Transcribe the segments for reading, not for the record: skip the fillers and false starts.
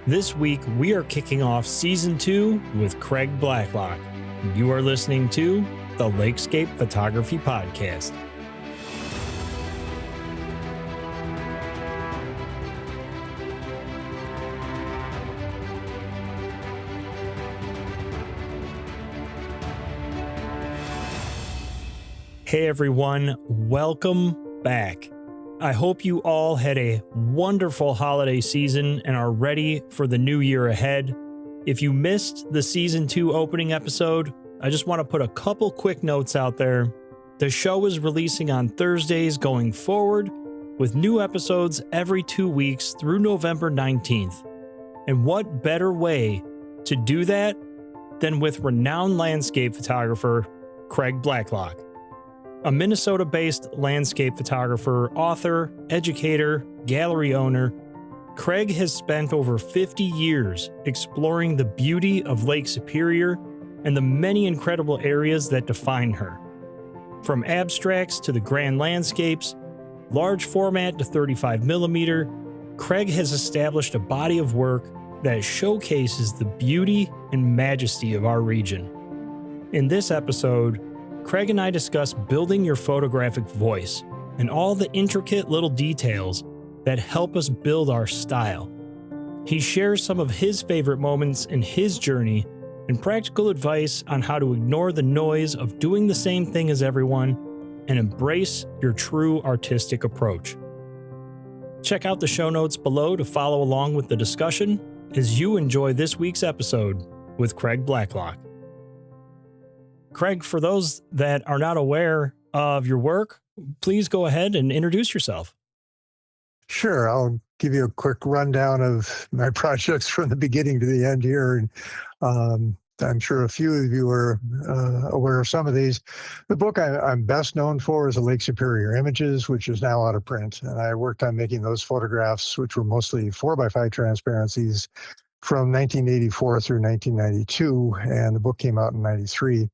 This week, we are kicking off Season 2 with Craig Blacklock. You are listening to the Lakescape Photography Podcast. Hey everyone, welcome back. I hope you all had a wonderful holiday season and are ready for the new year ahead. If you missed the Season 2 opening episode, I just want to put a couple quick notes out there. The show is releasing on Thursdays going forward, with new episodes every 2 weeks through November 19th. And what better way to do that than with renowned landscape photographer Craig Blacklock. A Minnesota-based landscape photographer, author, educator, gallery owner, Craig has spent over 50 years exploring the beauty of Lake Superior and the many incredible areas that define her. From abstracts to the grand landscapes, large format to 35mm, Craig has established a body of work that showcases the beauty and majesty of our region. In this episode, Craig and I discuss building your photographic voice and all the intricate little details that help us build our style. He shares some of his favorite moments in his journey and practical advice on how to ignore the noise of doing the same thing as everyone and embrace your true artistic approach. Check out the show notes below to follow along with the discussion as you enjoy this week's episode with Craig Blacklock. Craig, for those that are not aware of your work, please go ahead and introduce yourself. Sure. I'll give you a quick rundown of my projects from the beginning to the end here. And I'm sure a few of you are aware of some of these. The book I'm best known for is the Lake Superior Images, which is now out of print. And I worked on making those photographs, which were mostly 4x5 transparencies, from 1984 through 1992, and the book came out in 93.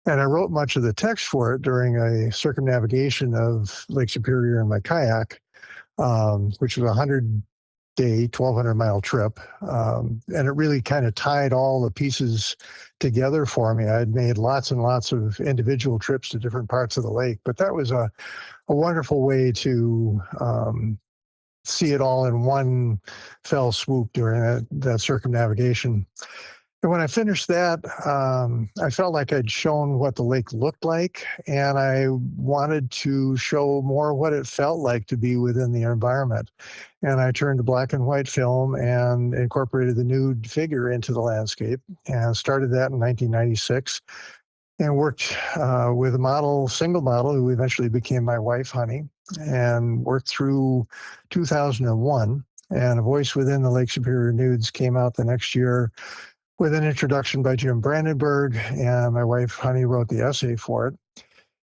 And I wrote much of the text for it during a circumnavigation of Lake Superior in my kayak, which was a 100-day, 1,200-mile trip. And it really kind of tied all the pieces together for me. I'd made lots and lots of individual trips to different parts of the lake, but that was a wonderful way to see it all in one fell swoop during that circumnavigation. And when I finished that, I felt like I'd shown what the lake looked like, and I wanted to show more what it felt like to be within the environment. And I turned to black and white film and incorporated the nude figure into the landscape, and started that in 1996. And worked with a single model, who eventually became my wife, Honey, and worked through 2001. And A Voice Within the Lake Superior Nudes came out the next year with an introduction by Jim Brandenburg, and my wife, Honey, wrote the essay for it.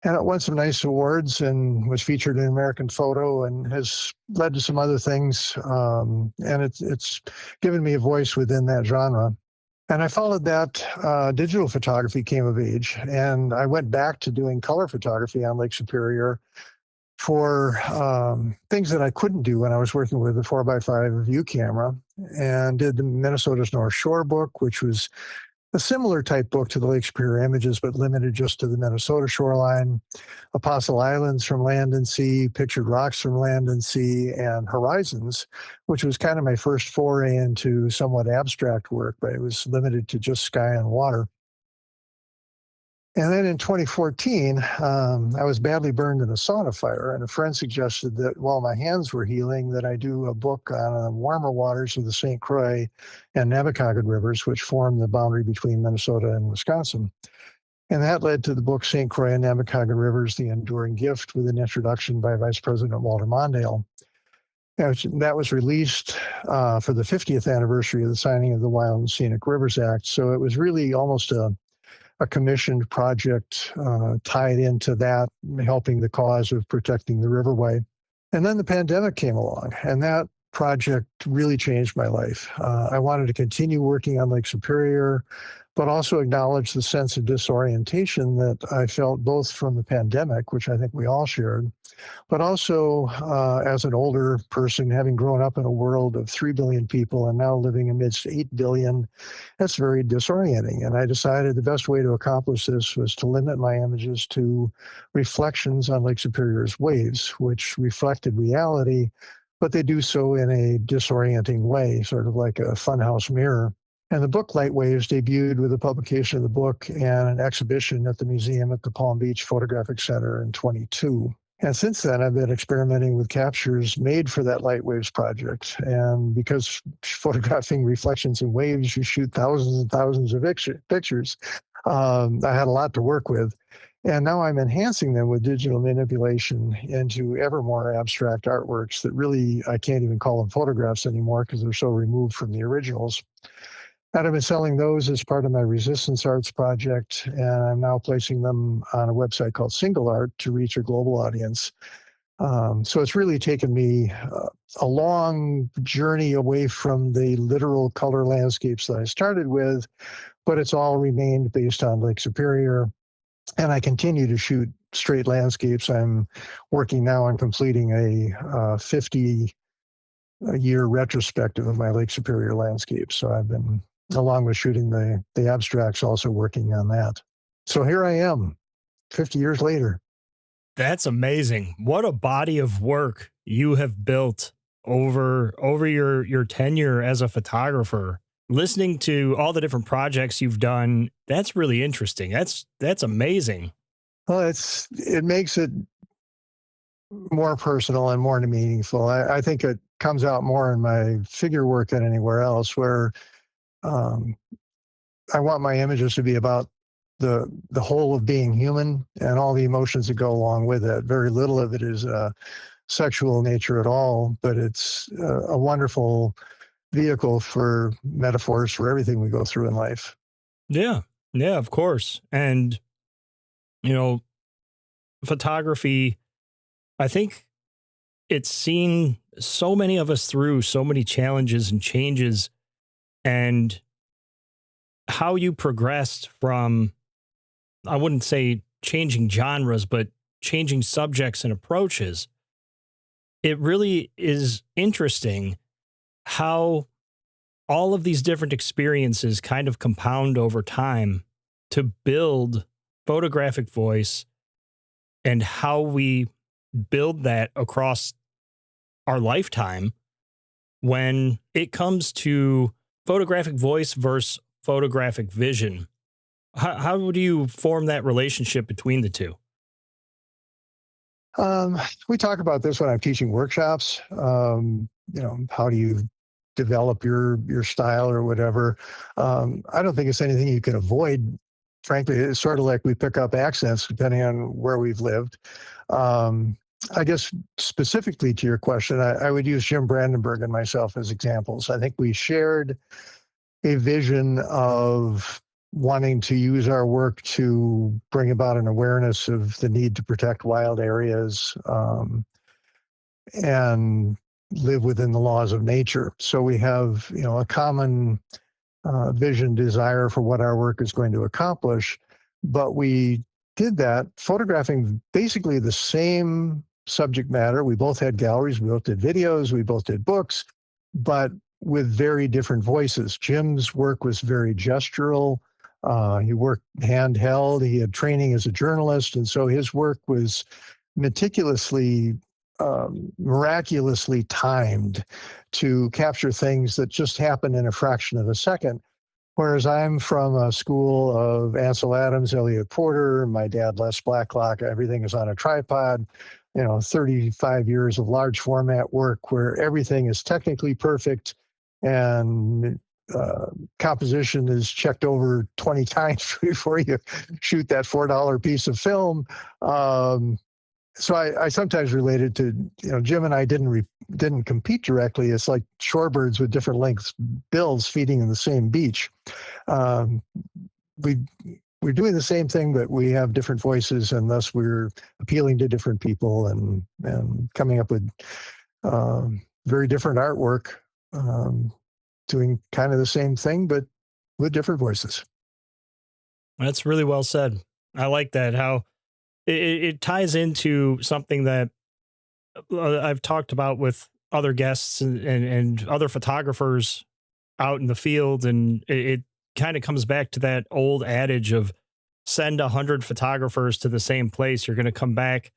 And it won some nice awards and was featured in American Photo and has led to some other things. And it's given me a voice within that genre. And I followed that, digital photography came of age, and I went back to doing color photography on Lake Superior for things that I couldn't do when I was working with a 4x5 view camera, and did the Minnesota's North Shore book, which was a similar type book to the Lake Superior Images, but limited just to the Minnesota shoreline. Apostle Islands from land and sea, Pictured Rocks from land and sea, and Horizons, which was kind of my first foray into somewhat abstract work, but it was limited to just sky and water. And then in 2014, I was badly burned in a sauna fire, and a friend suggested that while my hands were healing, that I do a book on the warmer waters of the St. Croix and Nabokogin rivers, which form the boundary between Minnesota and Wisconsin. And that led to the book St. Croix and Nabokogin Rivers, The Enduring Gift, with an introduction by Vice President Walter Mondale. That was released for the 50th anniversary of the signing of the Wild and Scenic Rivers Act. So it was really almost a commissioned project tied into that, helping the cause of protecting the riverway. And then the pandemic came along, and that project really changed my life. I wanted to continue working on Lake Superior, but also acknowledge the sense of disorientation that I felt both from the pandemic, which I think we all shared, but also as an older person, having grown up in a world of 3 billion people and now living amidst 8 billion, that's very disorienting. And I decided the best way to accomplish this was to limit my images to reflections on Lake Superior's waves, which reflected reality, but they do so in a disorienting way, sort of like a funhouse mirror. And the book Light Waves debuted with the publication of the book and an exhibition at the museum at the Palm Beach Photographic Center in 22. And since then, I've been experimenting with captures made for that Light Waves project. And because photographing reflections and waves, you shoot thousands and thousands of pictures, I had a lot to work with. And now I'm enhancing them with digital manipulation into ever more abstract artworks that really, I can't even call them photographs anymore because they're so removed from the originals. And I've been selling those as part of my Resistance Arts project, and I'm now placing them on a website called Single Art to reach a global audience. So it's really taken me a long journey away from the literal color landscapes that I started with, but it's all remained based on Lake Superior. And I continue to shoot straight landscapes. I'm working now on completing a 50-year retrospective of my Lake Superior landscapes. So I've been, along with shooting the abstracts, also working on that. So here I am, 50 years later. That's amazing. What a body of work you have built over your tenure as a photographer. Listening to all the different projects you've done, that's really interesting. That's amazing. Well, it makes it more personal and more meaningful. I think it comes out more in my figure work than anywhere else, where um, I want my images to be about the whole of being human and all the emotions that go along with it. Very little of it is sexual nature at all, but it's a wonderful vehicle for metaphors for everything we go through in life. Yeah. Yeah, of course. And you know, photography, I think it's seen so many of us through so many challenges and changes, and how you progressed from, I wouldn't say changing genres, but changing subjects and approaches. It really is interesting how all of these different experiences kind of compound over time to build photographic voice, and how we build that across our lifetime when it comes to photographic voice versus photographic vision. How would you form that relationship between the two? Um, we talk about this when I'm teaching workshops. How do you develop your style or whatever? I don't think it's anything you can avoid. Frankly, it's sort of like we pick up accents depending on where we've lived. Um, I guess specifically to your question, I would use Jim Brandenburg and myself as examples. I think we shared a vision of wanting to use our work to bring about an awareness of the need to protect wild areas, and live within the laws of nature. So we have, a common vision, desire for what our work is going to accomplish, but we did that photographing basically the same subject matter. We both had galleries, we both did videos, we both did books, but with very different voices. Jim's work was very gestural. He worked handheld. He had training as a journalist, and so his work was meticulously, miraculously timed to capture things that just happen in a fraction of a second. Whereas I'm from a school of Ansel Adams, Elliot Porter, my dad, Les Blacklock, everything is on a tripod, 35 years of large format work where everything is technically perfect and composition is checked over 20 times before you shoot that $4 piece of film. So I sometimes related to, Jim and I didn't compete directly. It's like shorebirds with different lengths bills feeding in the same beach. Um, we we're doing the same thing, but we have different voices, and thus we're appealing to different people and coming up with very different artwork, doing kind of the same thing, but with different voices. That's really well said. I like that. How it ties into something that I've talked about with other guests and other photographers out in the field. And it kind of comes back to that old adage of send 100 photographers to the same place. You're going to come back,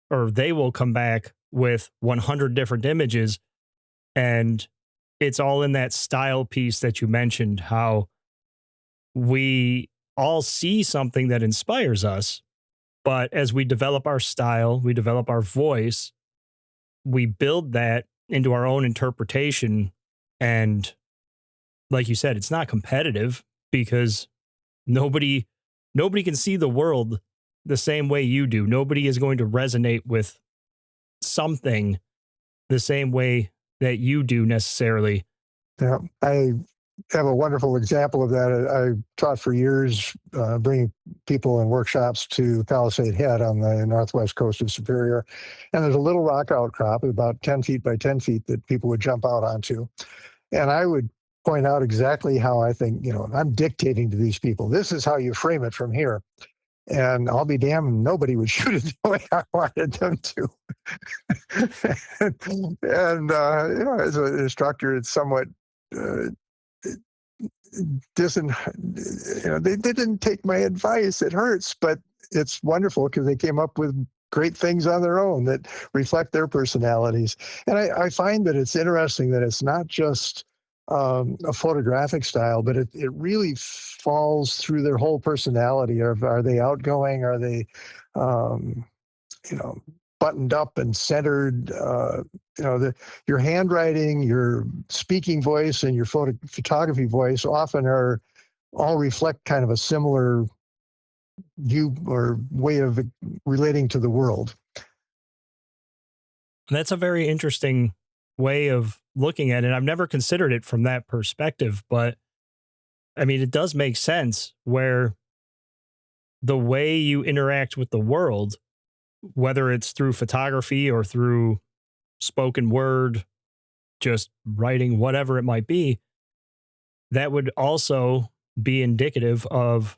or they will come back with 100 different images. And it's all in that style piece that you mentioned, how we all see something that inspires us. But as we develop our style, we develop our voice, we build that into our own interpretation. And like you said, it's not competitive because nobody nobody can see the world the same way you do. Nobody is going to resonate with something the same way that you do necessarily. Yeah, I have a wonderful example of that. I taught for years, bringing people in workshops to Palisade Head on the northwest coast of Superior. And there's a little rock outcrop about 10 feet by 10 feet that people would jump out onto. And I would point out exactly how I think, I'm dictating to these people. This is how you frame it from here. And I'll be damned, nobody would shoot it the way I wanted them to. And, as an instructor, it's somewhat uh, doesn't they didn't take my advice. It hurts, but it's wonderful because they came up with great things on their own that reflect their personalities. And I find that it's interesting that it's not just a photographic style, but it really falls through their whole personality. Are they outgoing? Are they um, you know, buttoned up and centered? Your handwriting, your speaking voice, and your photography voice often are all reflect kind of a similar view or way of relating to the world. And that's a very interesting way of looking at it. I've never considered it from that perspective, but I mean, it does make sense where the way you interact with the world, whether it's through photography or through spoken word, just writing, whatever it might be, that would also be indicative of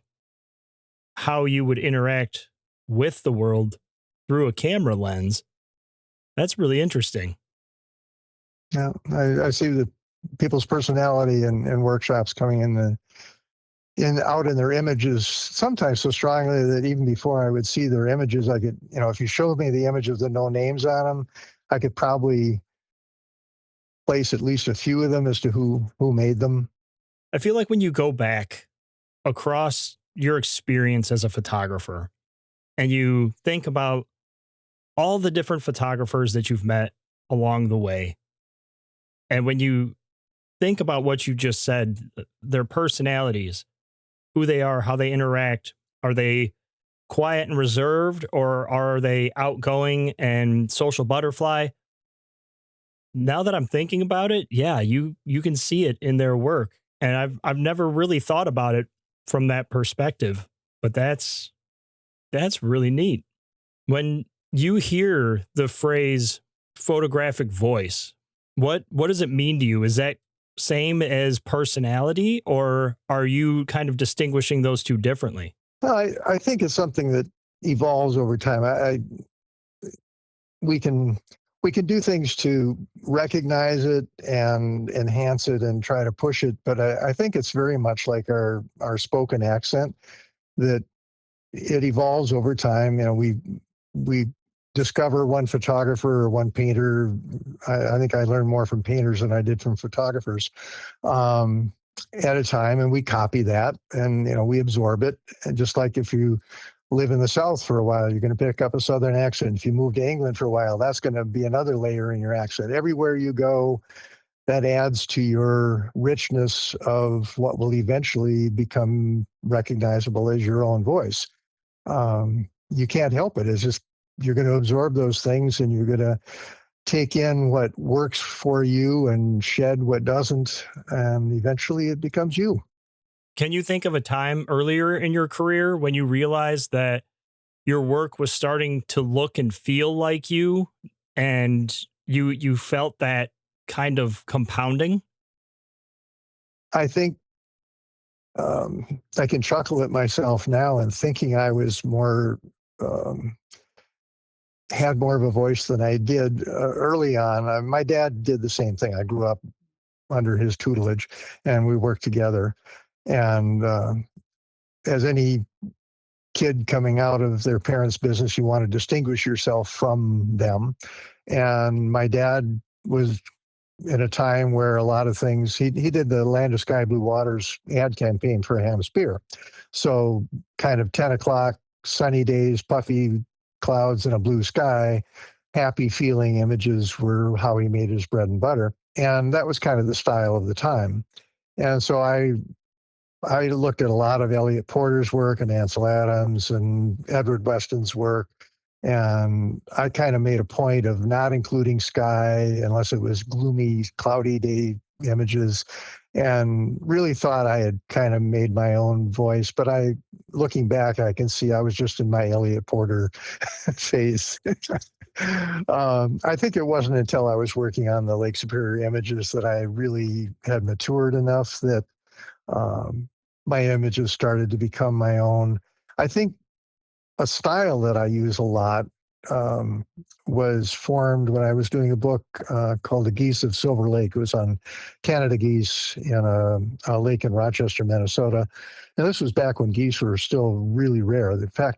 how you would interact with the world through a camera lens. That's really interesting. Yeah, I see the people's personality and workshops coming in out in their images sometimes so strongly that even before I would see their images, I could, if you showed me the images with no names on them, I could probably place at least a few of them as to who made them. I feel like when you go back across your experience as a photographer and you think about all the different photographers that you've met along the way, and when you think about what you just said, their personalities, who they are, how they interact, are they quiet and reserved, or are they outgoing and social butterfly? Now that I'm thinking about it, yeah, you can see it in their work. And I've never really thought about it from that perspective, but that's really neat. When you hear the phrase photographic voice, what does it mean to you? Is that same as personality, or are you kind of distinguishing those two differently? Well, I think it's something that evolves over time. We can we can do things to recognize it and enhance it and try to push it, but I think it's very much like our spoken accent that it evolves over time. We discover one photographer or one painter. I think I learned more from painters than I did from photographers, um, at a time, and we copy that, and we absorb it. And just like if you live in the South for a while, you're going to pick up a Southern accent. If you move to England for a while, that's going to be another layer in your accent. Everywhere you go, that adds to your richness of what will eventually become recognizable as your own voice. You can't help it. It's just you're going to absorb those things, and you're going to take in what works for you and shed what doesn't, and eventually it becomes you. Can you think of a time earlier in your career when you realized that your work was starting to look and feel like you, and you felt that kind of compounding? I think I can chuckle at myself now and thinking I was more, um, had more of a voice than I did early on. My dad did the same thing. I grew up under his tutelage and we worked together. And as any kid coming out of their parents' business, you want to distinguish yourself from them. And my dad was in a time where a lot of things, he did the Land of Sky Blue Waters ad campaign for Ham Spear. So kind of 10 o'clock, sunny days, puffy clouds and a blue sky, happy feeling images were how he made his bread and butter. And that was kind of the style of the time. And so I looked at a lot of Elliot Porter's work and Ansel Adams and Edward Weston's work. And I kind of made a point of not including sky unless it was gloomy, cloudy day images, and really thought I had kind of made my own voice. But looking back, I can see I was just in my Elliot Porter phase. I think it wasn't until I was working on the Lake Superior images that I really had matured enough that um, my images started to become my own. I think a style that I use a lot um, was formed when I was doing a book called The Geese of Silver Lake. It was on Canada geese in a lake in Rochester, Minnesota. And this was back when geese were still really rare. In fact,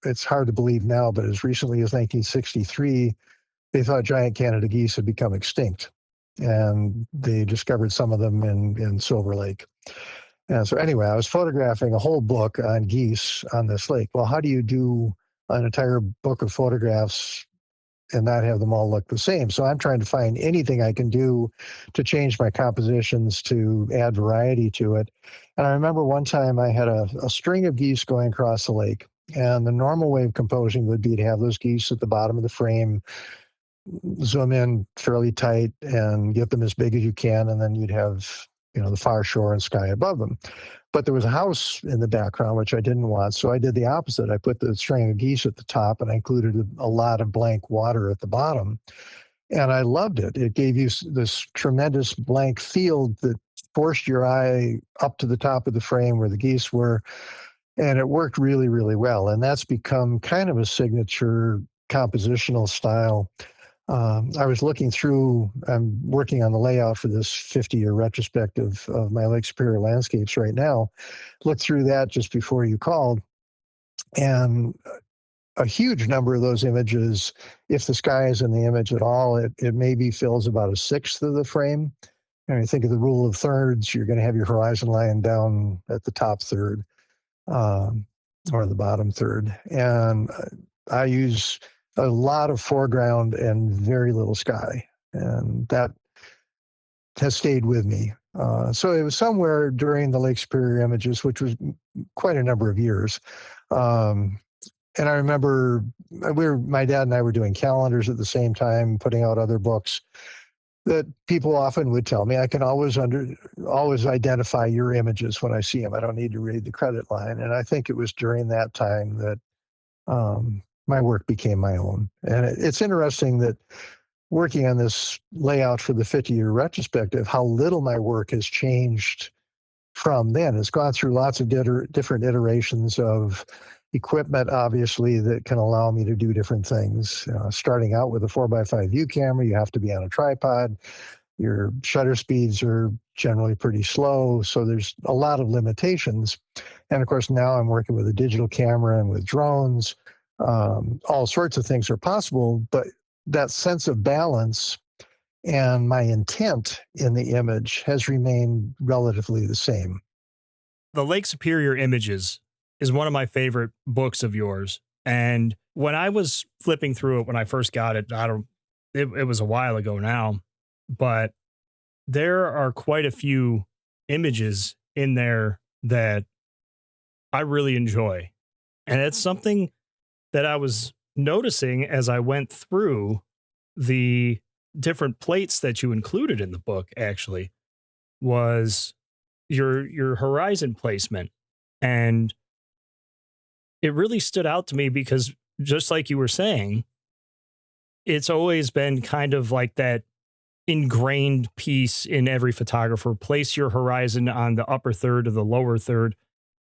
it's hard to believe now, but as recently as 1963, they thought giant Canada geese had become extinct. And they discovered some of them in Silver Lake. And so anyway, I was photographing a whole book on geese on this lake. Well, how do you do an entire book of photographs and not have them all look the same? So I'm trying to find anything I can do to change my compositions to add variety to it. And I remember one time I had a string of geese going across the lake. And the normal way of composing would be to have those geese at the bottom of the frame, zoom in fairly tight and get them as big as you can. And then you'd have, the far shore and sky above them. But there was a house in the background, which I didn't want. So I did the opposite. I put the string of geese at the top and I included a lot of blank water at the bottom. And I loved it. It gave you this tremendous blank field that forced your eye up to the top of the frame where the geese were. And it worked really, really well. And that's become kind of a signature compositional style. I was looking through, I'm working on the layout for this 50-year retrospective of my Lake Superior landscapes right now. Looked through that just before you called. And a huge number of those images, if the sky is in the image at all, it maybe fills about a sixth of the frame. And you think of the rule of thirds, you're going to have your horizon line down at the top third or the bottom third. And I use a lot of foreground and very little sky. And that has stayed with me. So it was somewhere during the Lake Superior images, which was quite a number of years. And I remember my dad and I were doing calendars at the same time, putting out other books that people often would tell me, I can always identify your images when I see them. I don't need to read the credit line. And I think it was during that time that my work became my own. And it's interesting that working on this layout for the 50-year retrospective, how little my work has changed from then. It's gone through lots of different iterations of equipment, obviously, that can allow me to do different things. Starting out with a 4x5 view camera, you have to be on a tripod. Your shutter speeds are generally pretty slow, so there's a lot of limitations. And of course, now I'm working with a digital camera and with drones. All sorts of things are possible, but that sense of balance and my intent in the image has remained relatively the same. The Lake Superior Images is one of my favorite books of yours. And when I was flipping through it when I first got it, it was a while ago now, but there are quite a few images in there that I really enjoy. And it's something that I was noticing as I went through the different plates that you included in the book, actually, was your horizon placement. And it really stood out to me because, just like you were saying, it's always been kind of like that ingrained piece in every photographer. Place your horizon on the upper third or the lower third.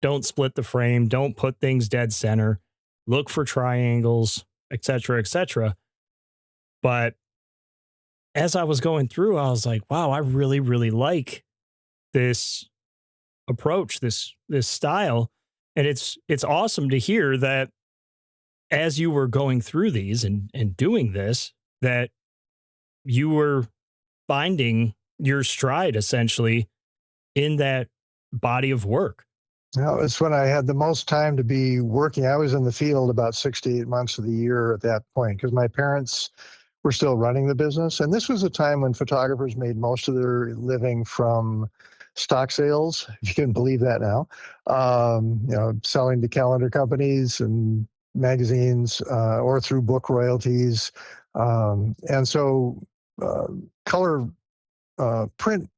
Don't split the frame. Don't put things dead center. Look for triangles, etc., etc. But as I was going through, I was like, wow, I really, really like this approach, this style. And it's awesome to hear that as you were going through these and doing this, that you were finding your stride essentially in that body of work. Now, it's when I had the most time to be working. I was in the field about 6 to 8 months of the year at that point because my parents were still running the business. And this was a time when photographers made most of their living from stock sales, if you can believe that now, selling to calendar companies and magazines or through book royalties. And so color print,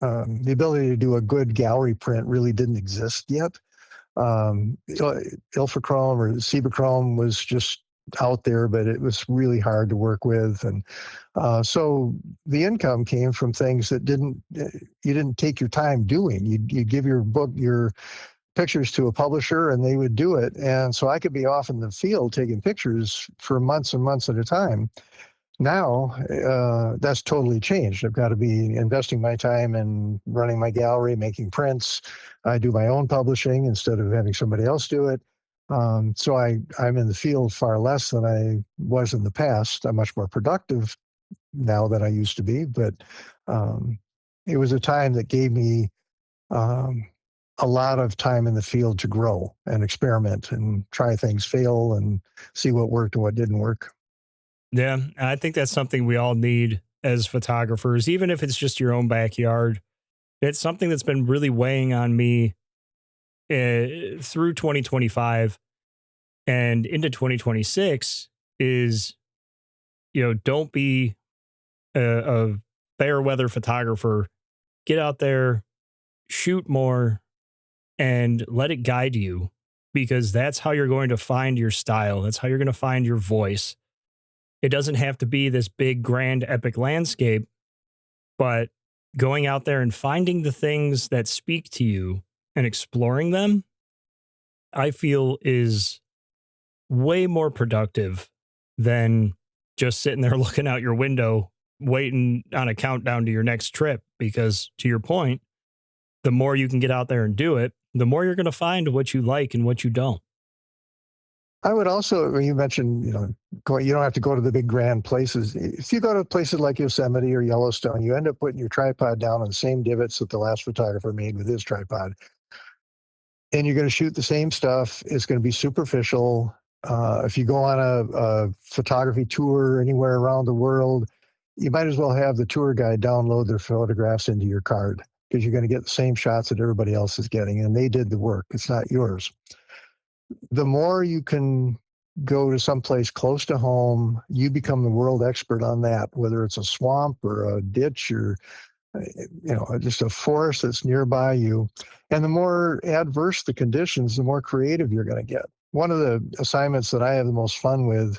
the ability to do a good gallery print really didn't exist yet. Ilfochrome or Cibachrome was just out there, but it was really hard to work with. And so the income came from things that you didn't take your time doing. You'd give your pictures to a publisher and they would do it. And so I could be off in the field taking pictures for months and months at a time. Now, that's totally changed. I've got to be investing my time in running my gallery, making prints. I do my own publishing instead of having somebody else do it. So I'm in the field far less than I was in the past. I'm much more productive now than I used to be, but it was a time that gave me a lot of time in the field to grow and experiment and try things, fail, and see what worked and what didn't work. Yeah, I think that's something we all need as photographers, even if it's just your own backyard. It's something that's been really weighing on me through 2025 and into 2026 is, don't be a fair weather photographer. Get out there, shoot more, and let it guide you because that's how you're going to find your style. That's how you're going to find your voice. It doesn't have to be this big, grand, epic landscape, but going out there and finding the things that speak to you and exploring them, I feel is way more productive than just sitting there looking out your window, waiting on a countdown to your next trip. Because to your point, the more you can get out there and do it, the more you're going to find what you like and what you don't. I would also, when you mentioned, you don't have to go to the big grand places. If you go to places like Yosemite or Yellowstone, you end up putting your tripod down on the same divots that the last photographer made with his tripod. And you're going to shoot the same stuff. It's going to be superficial. If you go on a photography tour anywhere around the world, you might as well have the tour guide download their photographs into your card because you're going to get the same shots that everybody else is getting. And they did the work. It's not yours. The more you can go to someplace close to home, you become the world expert on that, whether it's a swamp or a ditch or just a forest that's nearby you. And the more adverse the conditions, the more creative you're going to get. One of the assignments that I have the most fun with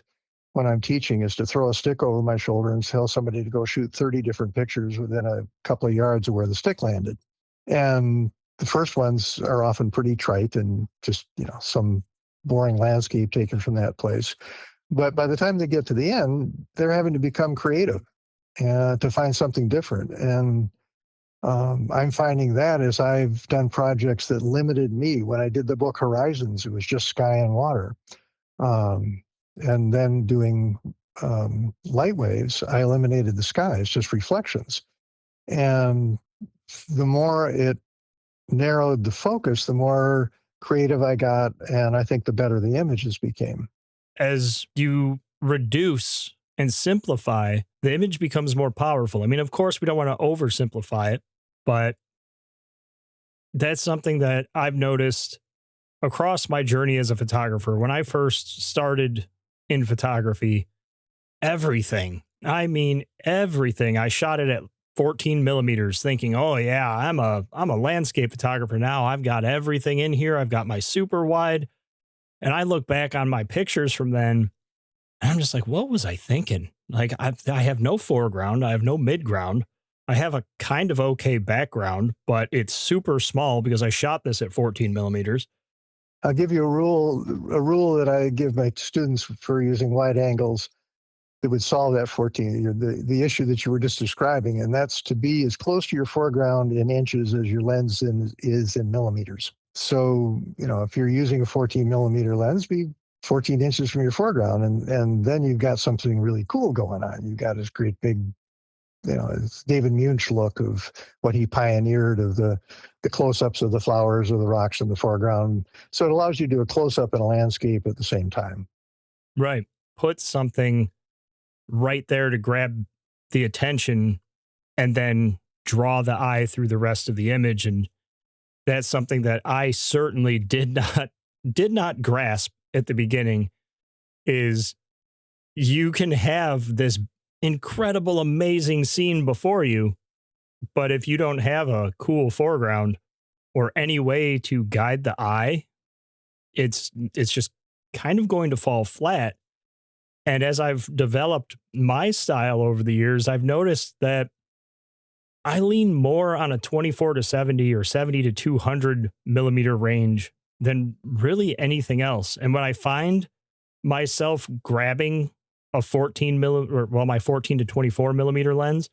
when I'm teaching is to throw a stick over my shoulder and tell somebody to go shoot 30 different pictures within a couple of yards of where the stick landed. And the first ones are often pretty trite and just, some boring landscape taken from that place. But by the time they get to the end, they're having to become creative and to find something different. And I'm finding that as I've done projects that limited me. When I did the book Horizons, it was just sky and water. And then doing light waves, I eliminated the sky. It's just reflections. And the more it narrowed the focus, the more creative I got, and I think the better the images became. As you reduce and simplify, the image becomes more powerful. I mean, of course, we don't want to oversimplify it, but that's something that I've noticed across my journey as a photographer. When I first started in photography, everything, I mean, everything, I shot it at 14 millimeters thinking, oh yeah, I'm a landscape photographer now. I've got everything in here. I've got my super wide. And I look back on my pictures from then and I'm just like, what was I thinking? Like I have no foreground, I have no midground. I have a kind of okay background, but it's super small because I shot this at 14 millimeters. I'll give you a rule that I give my students for using wide angles that would solve that 14, the issue that you were just describing, and that's to be as close to your foreground in inches as your lens is in millimeters. So, if you're using a 14 millimeter lens, be 14 inches from your foreground, and then you've got something really cool going on. You've got this great big, it's David Munch look of what he pioneered of the close-ups of the flowers or the rocks in the foreground. So it allows you to do a close-up in a landscape at the same time. Right. Put something right there to grab the attention and then draw the eye through the rest of the image. And that's something that I certainly did not grasp at the beginning is you can have this incredible, amazing scene before you, but if you don't have a cool foreground or any way to guide the eye, it's just kind of going to fall flat. And as I've developed my style over the years, I've noticed that I lean more on a 24 to 70 or 70 to 200 millimeter range than really anything else. And when I find myself grabbing a 14 millimeter, well, my 14 to 24 millimeter lens,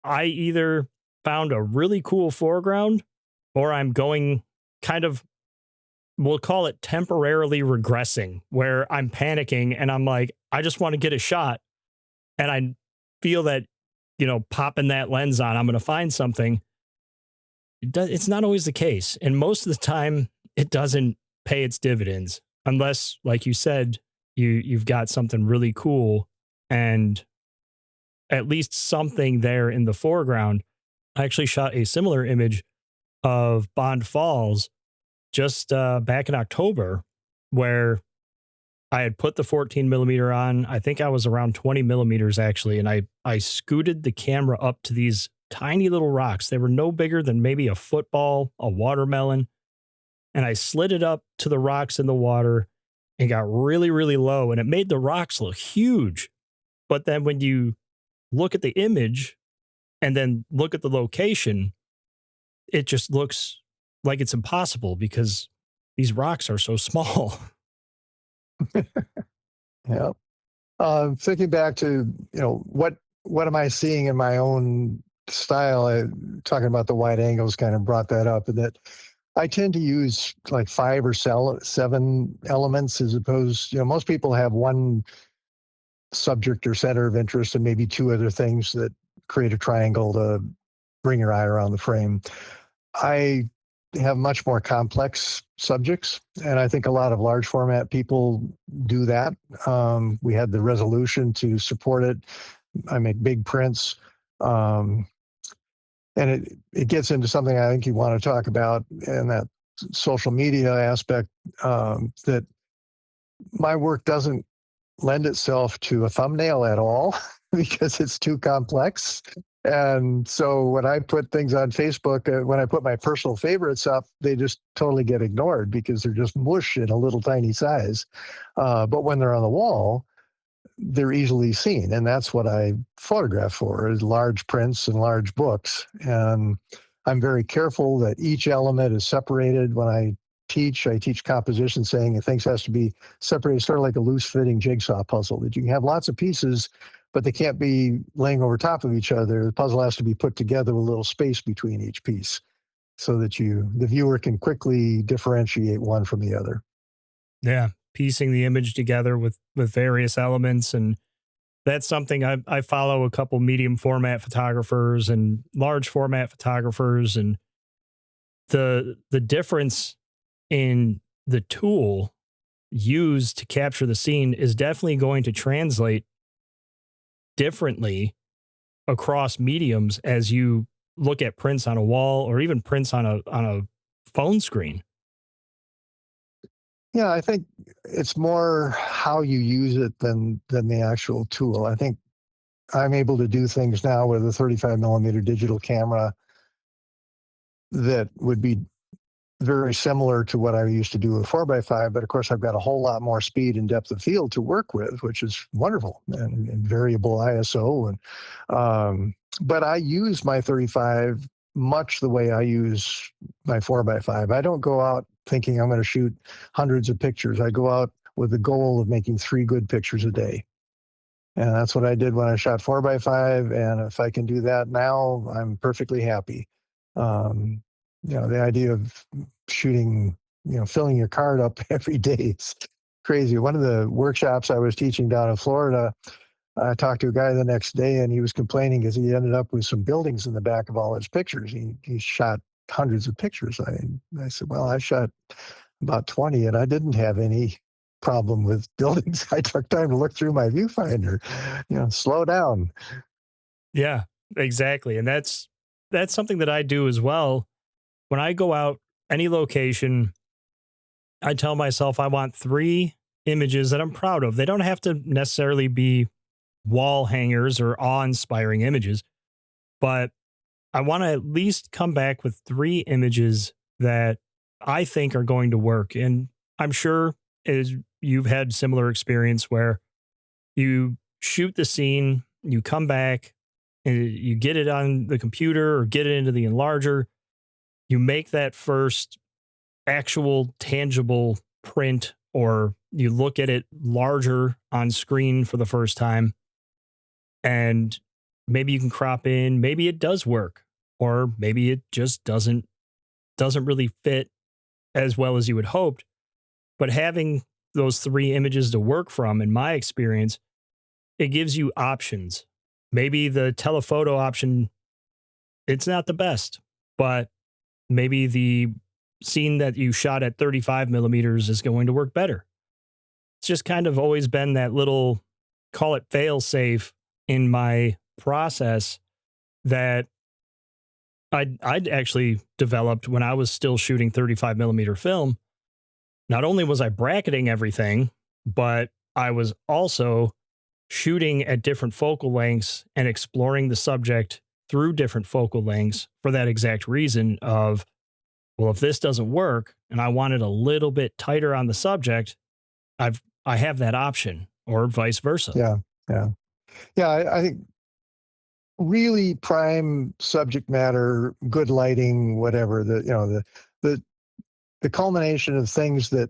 I either found a really cool foreground or I'm going kind of, we'll call it temporarily regressing, where I'm panicking and I'm like, I just want to get a shot. And I feel that, popping that lens on, I'm going to find something. It's not always the case. And most of the time, it doesn't pay its dividends unless, like you said, you've got something really cool and at least something there in the foreground. I actually shot a similar image of Bond Falls just back in October, where I had put the 14 millimeter on. I think I was around 20 millimeters actually. And I scooted the camera up to these tiny little rocks. They were no bigger than maybe a football, a watermelon. And I slid it up to the rocks in the water and got really, really low. And it made the rocks look huge. But then when you look at the image and then look at the location, it just looks like it's impossible because these rocks are so small. Yeah. Thinking back to, what am I seeing in my own style? Talking about the wide angles kind of brought that up, and that I tend to use like 5 or 7 elements as opposed, most people have one subject or center of interest and maybe 2 other things that create a triangle to bring your eye around the frame. I have much more complex subjects, and I think a lot of large format people do that. We had the resolution to support it. I make big prints. And it gets into something I think you want to talk about, and that social media aspect, that my work doesn't lend itself to a thumbnail at all because it's too complex. And so when I put things on Facebook, when I put my personal favorites up, they just totally get ignored because they're just mush in a little tiny size. But when they're on the wall, they're easily seen. And that's what I photograph for, is large prints and large books. And I'm very careful that each element is separated. When I teach composition, saying that things has to be separated, sort of like a loose fitting jigsaw puzzle, that you can have lots of pieces, but they can't be laying over top of each other. The puzzle has to be put together with a little space between each piece so that the viewer can quickly differentiate one from the other. Yeah. Piecing the image together with various elements. And that's something I follow a couple medium format photographers and large format photographers. And the difference in the tool used to capture the scene is definitely going to translate differently across mediums as you look at prints on a wall or even prints on a phone screen. Yeah, I think it's more how you use it than the actual tool. I think I'm able to do things now with a 35 millimeter digital camera that would be very similar to what I used to do with 4x5, but of course I've got a whole lot more speed and depth of field to work with, which is wonderful, and variable ISO. But I use my 35 much the way I use my 4x5. I don't go out thinking I'm going to shoot hundreds of pictures. I go out with the goal of making 3 good pictures a day. And that's what I did when I shot 4x5. And if I can do that now, I'm perfectly happy. Um, the idea of shooting, filling your card up every day is crazy. One of the workshops I was teaching down in Florida, I talked to a guy the next day, and he was complaining because he ended up with some buildings in the back of all his pictures. He shot hundreds of pictures. I said, well, I shot about 20, and I didn't have any problem with buildings. I took time to look through my viewfinder. Slow down. Yeah, exactly. And that's something that I do as well. When I go out any location, I tell myself I want 3 images that I'm proud of. They don't have to necessarily be wall hangers or awe-inspiring images, but I want to at least come back with 3 images that I think are going to work. And I'm sure as you've had similar experience where you shoot the scene, you come back and you get it on the computer or get it into the enlarger, you make that first actual tangible print, or you look at it larger on screen for the first time, and maybe you can crop in, maybe it does work, or maybe it just doesn't really fit as well as you had hoped. But having those 3 images to work from, in my experience, it gives you options. Maybe the telephoto option, it's not the best, but maybe the scene that you shot at 35 millimeters is going to work better. It's just kind of always been that little, call it fail safe in my process that I'd actually developed when I was still shooting 35 millimeter film. Not only was I bracketing everything, but I was also shooting at different focal lengths and exploring the subject through different focal lengths for that exact reason of, well, if this doesn't work and I want it a little bit tighter on the subject, I have that option, or vice versa. Yeah, yeah, yeah. I think really prime subject matter, good lighting, whatever. The the culmination of things that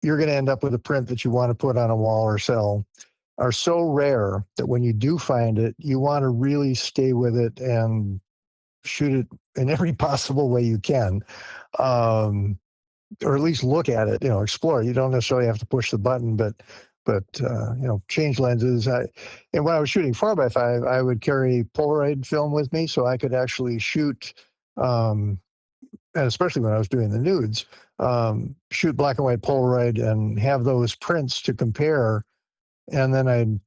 you're going to end up with a print that you want to put on a wall or sell are so rare that when you do find it, you want to really stay with it and shoot it in every possible way you can, or at least look at it. Explore. You don't necessarily have to push the button, but change lenses. And when I was shooting 4x5, I would carry Polaroid film with me so I could actually shoot. And especially when I was doing the nudes, shoot black and white Polaroid and have those prints to compare. And then I'd,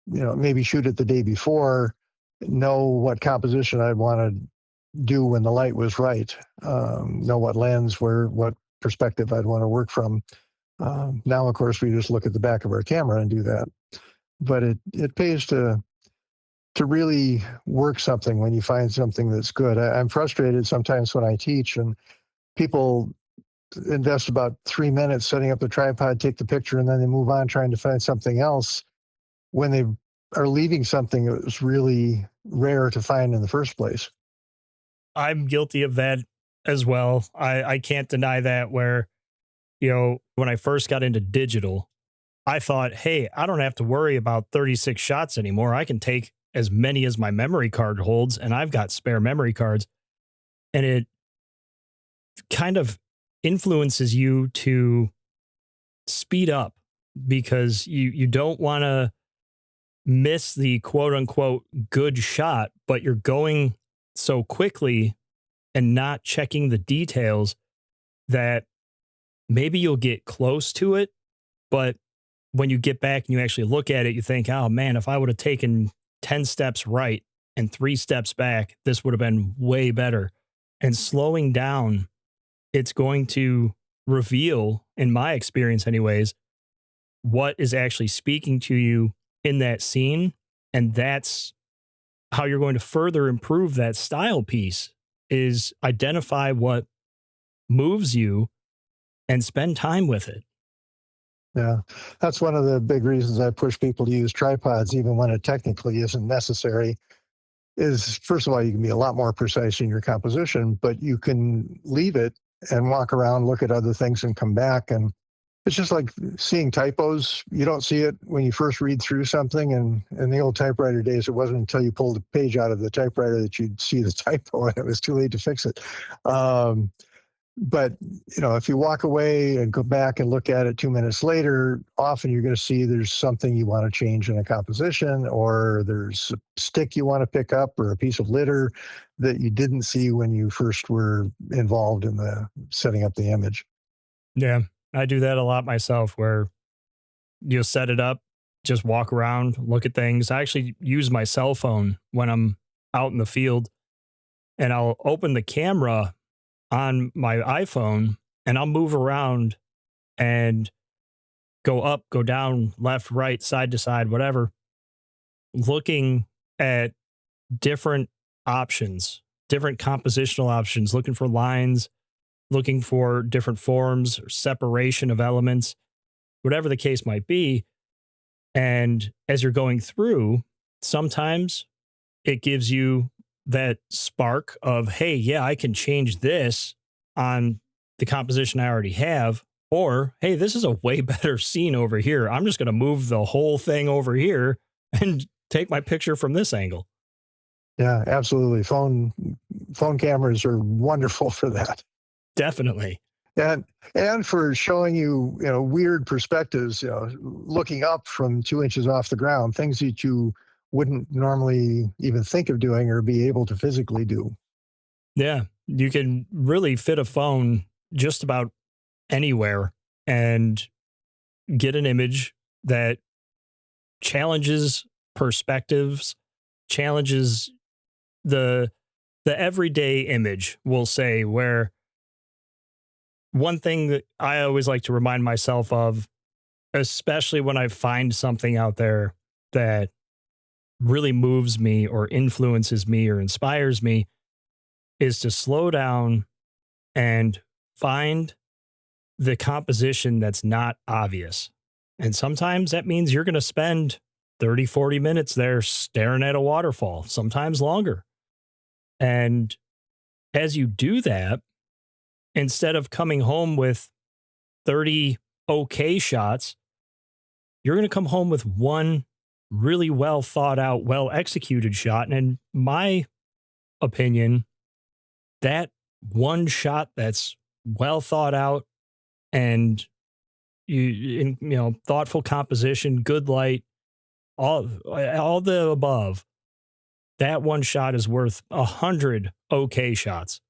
maybe shoot it the day before, know what composition I'd want to do when the light was right, know what lens, what perspective I'd want to work from. Now, of course, we just look at the back of our camera and do that. But it pays to really work something when you find something that's good. I'm frustrated sometimes when I teach and people invest about 3 minutes setting up the tripod, take the picture, and then they move on trying to find something else when they are leaving something that was really rare to find in the first place. I'm guilty of that as well. I can't deny that, where, when I first got into digital, I thought, hey, I don't have to worry about 36 shots anymore. I can take as many as my memory card holds, and I've got spare memory cards. And it kind of influences you to speed up because you don't want to miss the quote unquote good shot, but you're going so quickly and not checking the details that maybe you'll get close to it, but when you get back and you actually look at it, you think, oh man, if I would have taken 10 steps right and 3 steps back, this would have been way better. And slowing down, it's going to reveal, in my experience anyways, what is actually speaking to you in that scene. And that's how you're going to further improve that style piece, is identify what moves you, and spend time with it. Yeah, that's one of the big reasons I push people to use tripods, even when it technically isn't necessary. Is first of all, you can be a lot more precise in your composition, but you can leave it and walk around, look at other things, and come back. And it's just like seeing typos. You don't see it when you first read through something. And in the old typewriter days, it wasn't until you pulled a page out of the typewriter that you'd see the typo, and it was too late to fix it. Um, but if you walk away and go back and look at it 2 minutes later, often you're going to see there's something you want to change in a composition, or there's a stick you want to pick up, or a piece of litter that you didn't see when you first were involved in the setting up the image. Yeah, I do that a lot myself where you'll set it up, just walk around, look at things. I actually use my cell phone when I'm out in the field, and I'll open the camera on my iPhone and I'll move around and go up, go down, left, right, side to side, whatever, looking at different options, different compositional options, looking for lines, looking for different forms or separation of elements, whatever the case might be. And as you're going through, sometimes it gives you that spark of, hey, yeah, I can change this on the composition I already have. Or, hey, this is a way better scene over here. I'm just going to move the whole thing over here and take my picture from this angle. Yeah, absolutely. Phone cameras are wonderful for that. Definitely. And for showing you, weird perspectives, looking up from 2 inches off the ground, things that you wouldn't normally even think of doing or be able to physically do. Yeah. You can really fit a phone just about anywhere and get an image that challenges perspectives, challenges the everyday image, we'll say, where one thing that I always like to remind myself of, especially when I find something out there that really moves me or influences me or inspires me, is to slow down and find the composition that's not obvious. And sometimes that means you're going to spend 30, 40 minutes there staring at a waterfall, sometimes longer. And as you do that, instead of coming home with 30 okay shots, you're going to come home with one really well thought out, well executed shot. And in my opinion, that one shot that's well thought out and thoughtful composition, good light, all the above, that one shot is worth 100 okay shots.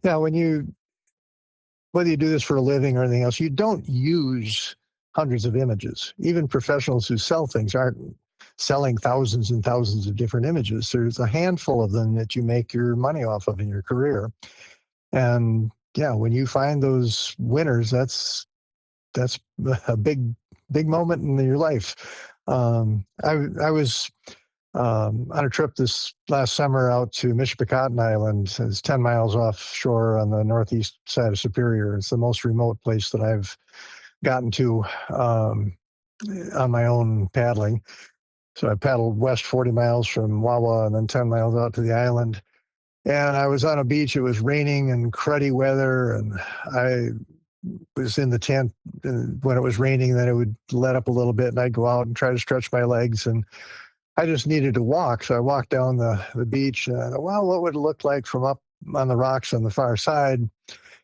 Now, whether you do this for a living or anything else, you don't use hundreds of images. Even professionals who sell things aren't selling thousands and thousands of different images. There's a handful of them that you make your money off of in your career. And yeah, when you find those winners, that's a big moment in your life. I was on a trip this last summer out to Michipicoten Island. It's 10 miles offshore on the northeast side of Superior. It's the most remote place that I've gotten to on my own paddling. So I paddled west 40 miles from Wawa and then 10 miles out to the island. And I was on a beach. It was raining and cruddy weather. And I was in the tent when it was raining. Then it would let up a little bit and I'd go out and try to stretch my legs. And I just needed to walk. So I walked down the beach. And I thought, well, what would it look like from up on the rocks on the far side?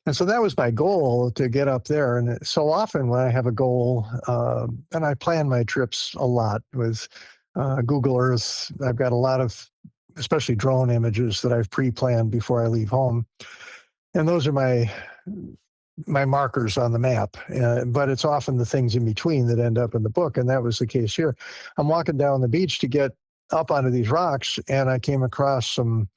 And so that was my goal, to get up there. And so often when I have a goal, and I plan my trips a lot with Google Earth, I've got a lot of, especially drone images that I've pre-planned before I leave home. And those are my markers on the map, but it's often the things in between that end up in the book. And that was the case here. I'm walking down the beach to get up onto these rocks, and I came across some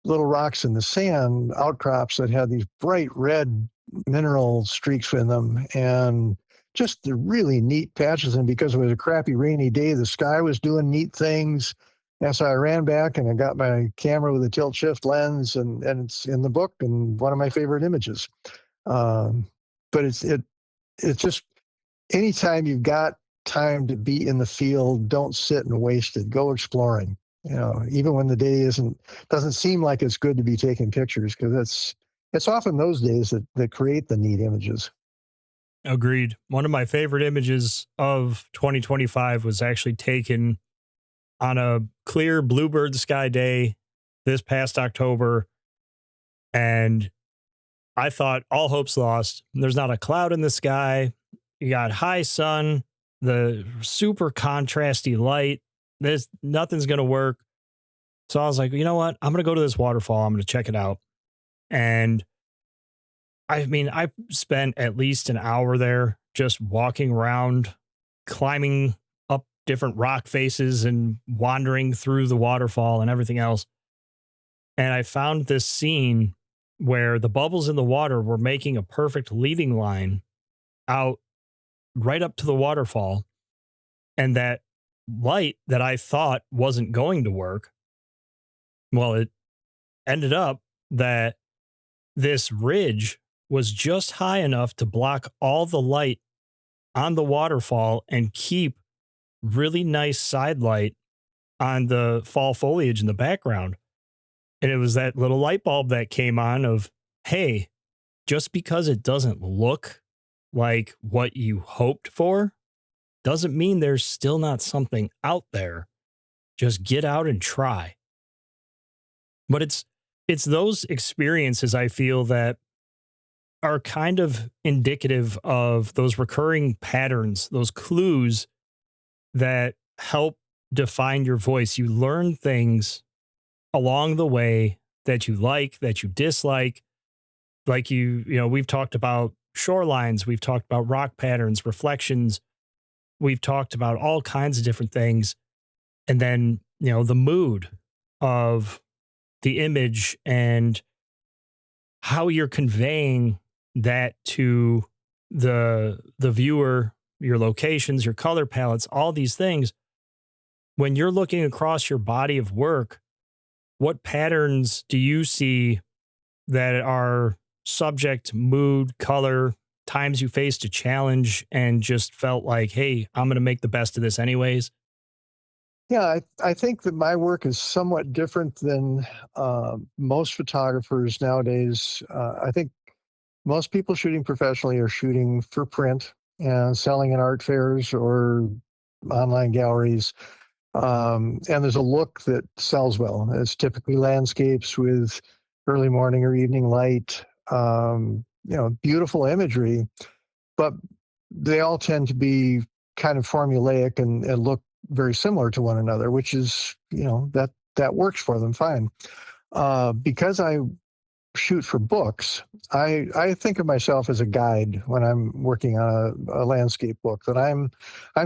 little rocks in the sand, outcrops that had these bright red mineral streaks in them, and just the really neat patches. And because it was a crappy rainy day, the sky was doing neat things. And so I ran back and I got my camera with a tilt shift lens, and it's in the book and one of my favorite images. Um, but it's just anytime you've got time to be in the field, don't sit and waste it. Go exploring. Even when the day doesn't seem like it's good to be taking pictures, because it's often those days that create the neat images. Agreed. One of my favorite images of 2025 was actually taken on a clear bluebird sky day this past October. And I thought all hope's lost. There's not a cloud in the sky. You got high sun, the super contrasty light. There's nothing's going to work. So I was like, you know what? I'm going to go to this waterfall. I'm going to check it out. And I mean, I spent at least an hour there just walking around, climbing up different rock faces and wandering through the waterfall and everything else. And I found this scene where the bubbles in the water were making a perfect leading line out right up to the waterfall. And that light that I thought wasn't going to work, well, it ended up that this ridge was just high enough to block all the light on the waterfall and keep really nice side light on the fall foliage in the background. And it was that little light bulb that came on of, hey, just because it doesn't look like what you hoped for doesn't mean there's still not something out there. Just get out and try. But it's those experiences I feel that are kind of indicative of those recurring patterns, those clues that help define your voice. You learn things along the way that you like, that you dislike. Like we've talked about shorelines, we've talked about rock patterns, reflections, we've talked about all kinds of different things. And then, the mood of the image and how you're conveying that to the viewer, your locations, your color palettes, all these things. When you're looking across your body of work, what patterns do you see that are subject, mood, color, times you faced a challenge and just felt like, hey, I'm going to make the best of this anyways? Yeah, I think that my work is somewhat different than most photographers nowadays. I think most people shooting professionally are shooting for print and selling in art fairs or online galleries. And there's a look that sells well. It's typically landscapes with early morning or evening light, beautiful imagery, but they all tend to be kind of formulaic and look very similar to one another, which is, that works for them fine. Because I shoot for books, I think of myself as a guide when I'm working on a landscape book, that I'm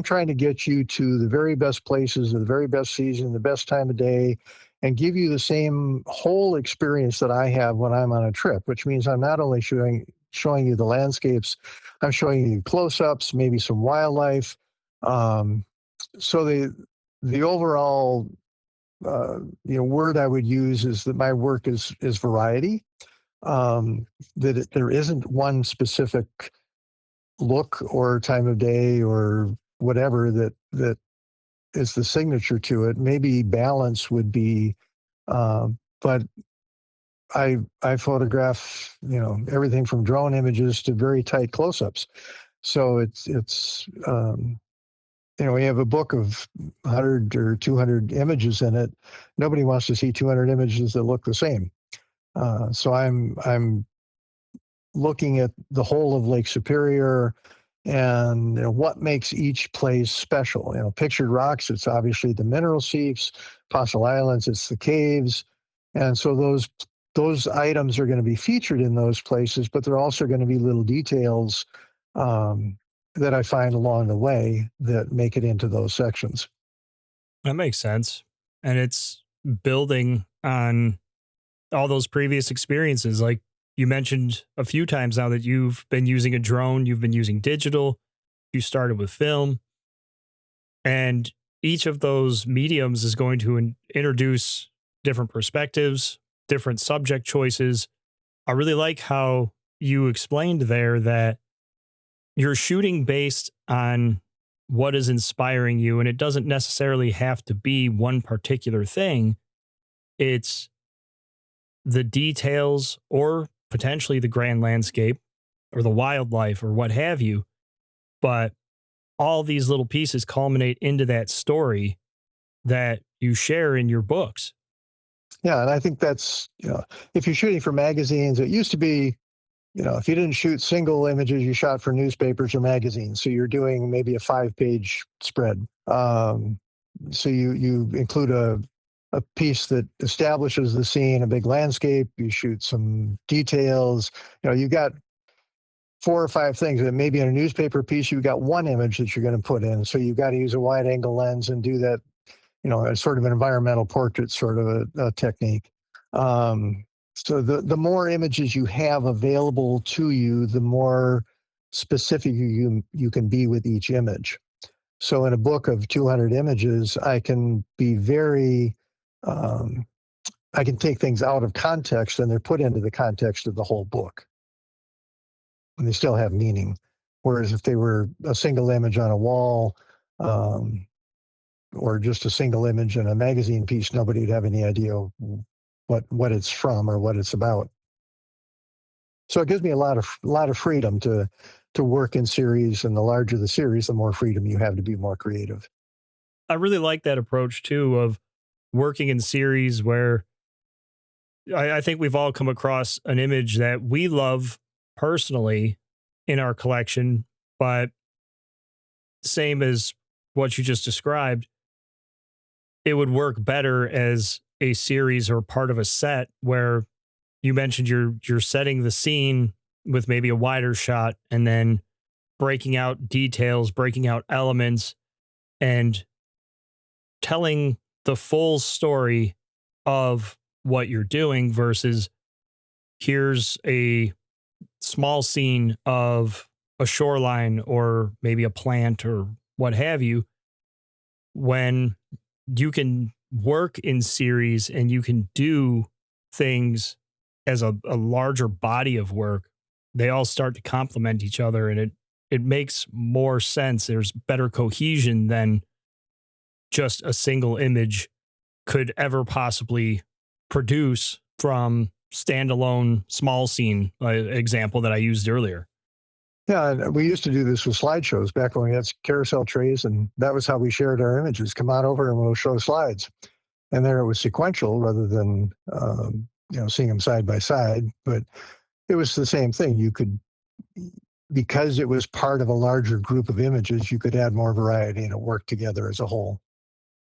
trying to get you to the very best places, the very best season, the best time of day, and give you the same whole experience that I have when I'm on a trip, which means I'm not only showing you the landscapes, I'm showing you close-ups, maybe some wildlife. Um, so the overall word I would use is that my work is variety. There isn't one specific look or time of day or whatever that is the signature to it. Maybe balance would be, but I photograph everything from drone images to very tight close-ups. So it's we have a book of 100 or 200 images in it. Nobody wants to see 200 images that look the same. So I'm looking at the whole of Lake Superior and what makes each place special. Pictured rocks, it's obviously the mineral seeps. Fossil Islands, it's the caves. And so those items are going to be featured in those places, but they're also going to be little details that I find along the way that make it into those sections. That makes sense. And it's building on all those previous experiences. Like you mentioned a few times now that you've been using a drone, you've been using digital, you started with film. And each of those mediums is going to introduce different perspectives, different subject choices. I really like how you explained there that you're shooting based on what is inspiring you, and it doesn't necessarily have to be one particular thing. It's the details or potentially the grand landscape or the wildlife or what have you. But all these little pieces culminate into that story that you share in your books. Yeah, and I think that's, if you're shooting for magazines, it used to be, if you didn't shoot single images, you shot for newspapers or magazines. So you're doing maybe a 5-page spread. So you include a piece that establishes the scene, a big landscape. You shoot some details. You've got 4 or 5 things. And maybe in a newspaper piece, you've got one image that you're going to put in. So you've got to use a wide angle lens and do that, a sort of an environmental portrait sort of a technique. So the more images you have available to you, the more specific you can be with each image. So in a book of 200 images, I can be I can take things out of context and they're put into the context of the whole book. And they still have meaning. Whereas if they were a single image on a wall, or just a single image in a magazine piece, nobody would have any idea what it's from or what it's about. So it gives me a lot of freedom to work in series, and the larger the series, the more freedom you have to be more creative. I really like that approach too of working in series where I think we've all come across an image that we love personally in our collection, but same as what you just described, it would work better as a series or part of a set where you mentioned you're setting the scene with maybe a wider shot and then breaking out details, breaking out elements, and telling the full story of what you're doing versus here's a small scene of a shoreline or maybe a plant or what have you. When you can work in series and you can do things as a larger body of work, they all start to complement each other, and it makes more sense. There's better cohesion than just a single image could ever possibly produce from standalone small scene example that I used earlier. Yeah, and we used to do this with slideshows back when we had carousel trays, and that was how we shared our images. Come on over and we'll show slides. And there it was sequential rather than seeing them side by side. But it was the same thing. You could, because it was part of a larger group of images, you could add more variety and it worked together as a whole.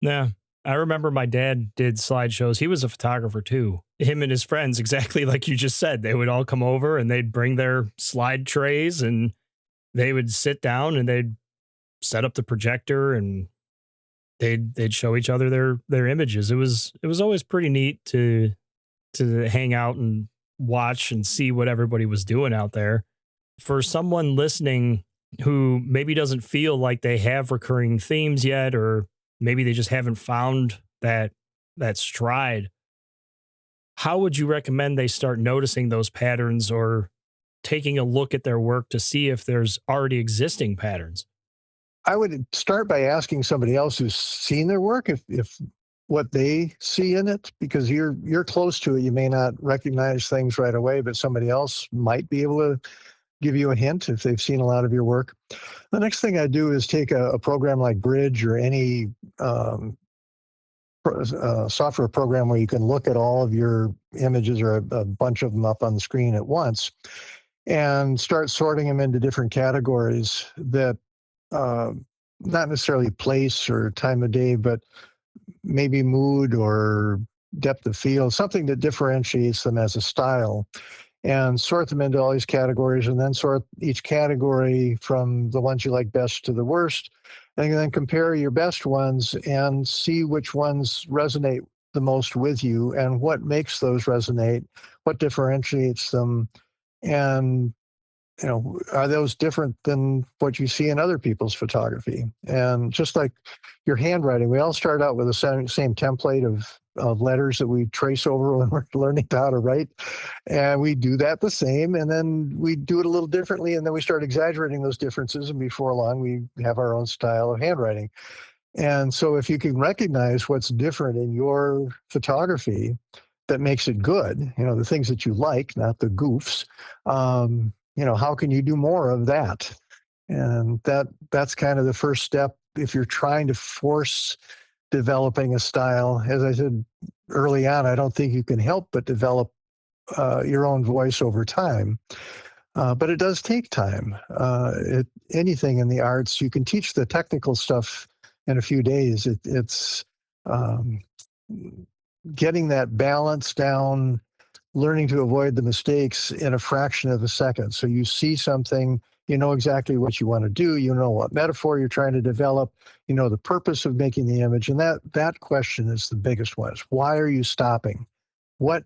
Yeah. I remember my dad did slideshows. He was a photographer too. Him and his friends, exactly like you just said, they would all come over and they'd bring their slide trays and they would sit down and they'd set up the projector and they'd show each other their images. It was always pretty neat to hang out and watch and see what everybody was doing out there. For someone listening who maybe doesn't feel like they have recurring themes yet, or maybe they just haven't found that stride, how would you recommend they start noticing those patterns or taking a look at their work to see if there's already existing patterns? I would start by asking somebody else who's seen their work if what they see in it, because you're close to it. You may not recognize things right away, but somebody else might be able to give you a hint if they've seen a lot of your work. The next thing I do is take a program like Bridge or any software program where you can look at all of your images or a bunch of them up on the screen at once and start sorting them into different categories that uh, not necessarily place or time of day, but maybe mood or depth of field, something that differentiates them as a style, and sort them into all these categories, and then sort each category from the ones you like best to the worst, and then compare your best ones and see which ones resonate the most with you and what makes those resonate, what differentiates them, and are those different than what you see in other people's photography? And just like your handwriting, we all start out with the same template of letters that we trace over when we're learning how to write. And we do that the same, and then we do it a little differently, and then we start exaggerating those differences. And before long, we have our own style of handwriting. And so if you can recognize what's different in your photography that makes it good, the things that you like, not the goofs, how can you do more of that? And that's kind of the first step if you're trying to force developing a style. As I said early on, I don't think you can help but develop your own voice over time. But it does take time. Anything in the arts, you can teach the technical stuff in a few days. It's um, getting that balance down, learning to avoid the mistakes in a fraction of a second. So you see something, you know exactly what you want to do, you know what metaphor you're trying to develop, you know the purpose of making the image, and that question is the biggest one. Is why are you stopping? What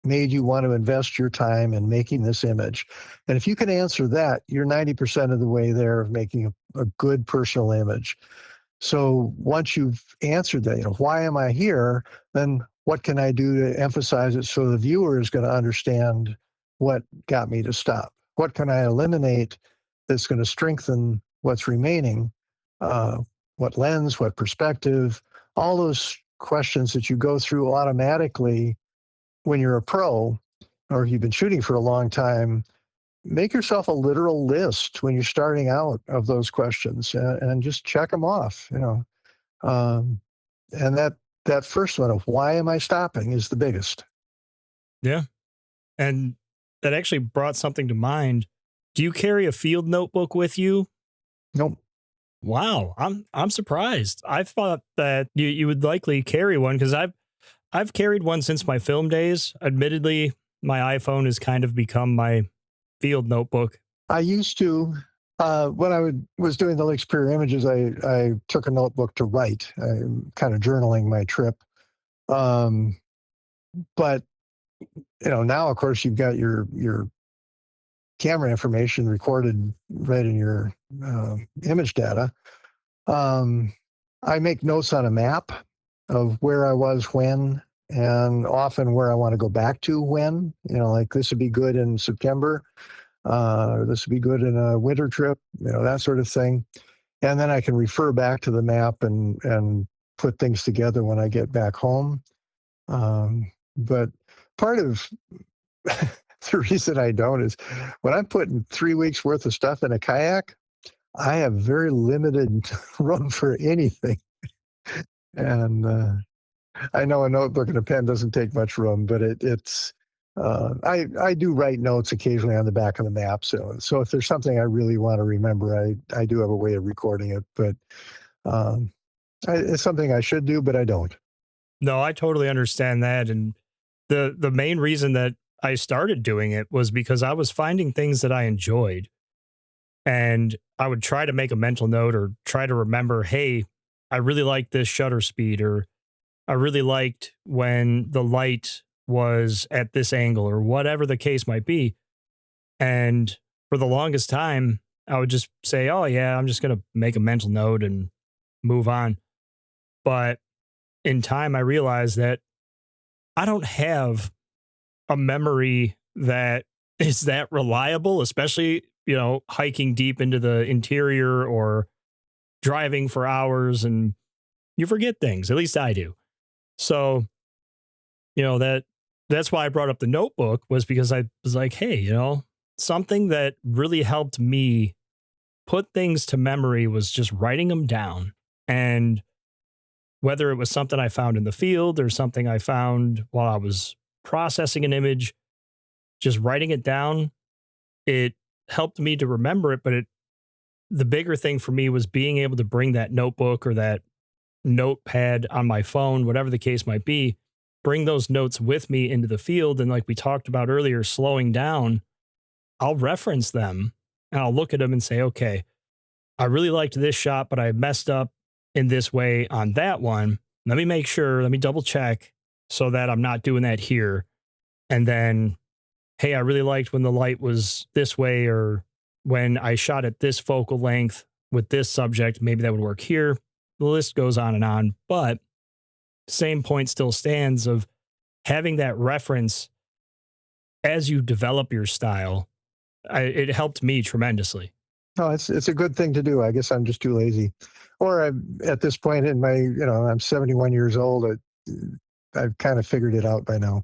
made you want to invest your time in making this image? And if you can answer that, you're 90% of the way there of making a good personal image. So once you've answered that, why am I here? Then what can I do to emphasize it so the viewer is going to understand what got me to stop? What can I eliminate that's going to strengthen what's remaining? Uh, what lens, what perspective, all those questions that you go through automatically when you're a pro, or if you've been shooting for a long time. Make yourself a literal list when you're starting out of those questions, and just check them off. Um, and that first one of why am I stopping is the biggest. Yeah. And that actually brought something to mind. Do you carry a field notebook with you? Nope. Wow, I'm surprised. I thought that you would likely carry one because I've carried one since my film days. Admittedly, my iPhone has kind of become my field notebook. I used to. When was doing the Lake Superior images, I took a notebook to write, kind of journaling my trip. Um, but now, of course, you've got your camera information recorded right in your image data. Um, I make notes on a map of where I was when, and often where I want to go back to when. Like this would be good in September, or this would be good in a winter trip, that sort of thing. And then I can refer back to the map and put things together when I get back home. But part of the reason I don't is when I'm putting 3 weeks worth of stuff in a kayak, I have very limited room for anything. And I know a notebook and a pen doesn't take much room, but I do write notes occasionally on the back of the map. So if there's something I really want to remember, I do have a way of recording it. But um, it's something I should do, but I don't. No, I totally understand that. And the main reason that I started doing it was because I was finding things that I enjoyed. And I would try to make a mental note or try to remember, hey, I really like this shutter speed, or I really liked when the light was at this angle, or whatever the case might be. And for the longest time, I would just say, oh, yeah, I'm just going to make a mental note and move on. But in time, I realized that I don't have a memory that is that reliable, especially, hiking deep into the interior or driving for hours, and you forget things. At least I do. So, that's why I brought up the notebook, was because I was like, hey, something that really helped me put things to memory was just writing them down. And whether it was something I found in the field or something I found while I was processing an image, just writing it down, it helped me to remember it. But the bigger thing for me was being able to bring that notebook or that notepad on my phone, whatever the case might be, bring those notes with me into the field. And like we talked about earlier, slowing down, I'll reference them and I'll look at them and say, okay, I really liked this shot, but I messed up in this way on that one. Let me make sure, let me double check so that I'm not doing that here. And then, hey, I really liked when the light was this way, or when I shot at this focal length with this subject, maybe that would work here. The list goes on and on. But same point still stands of having that reference as you develop your style. It helped me tremendously. No, it's a good thing to do. I guess I'm just too lazy, or I'm at this point in my, I'm 71 years old. I've kind of figured it out by now.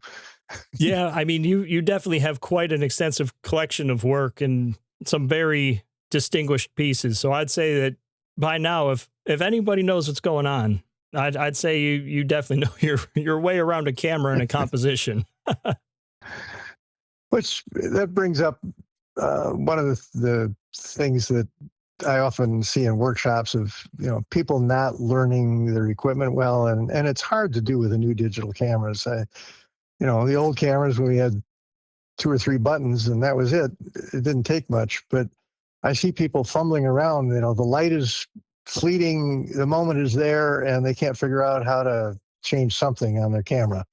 Yeah, I mean, you definitely have quite an extensive collection of work and some very distinguished pieces. So I'd say that by now, if anybody knows what's going on, I'd say you definitely know your way around a camera and a composition. Which that brings up one of the things that I often see in workshops of people not learning their equipment well, and it's hard to do with the new digital cameras. The old cameras, we had 2 or 3 buttons and that was it. It didn't take much, but I see people fumbling around. The light is fleeting, the moment is there, and they can't figure out how to change something on their camera.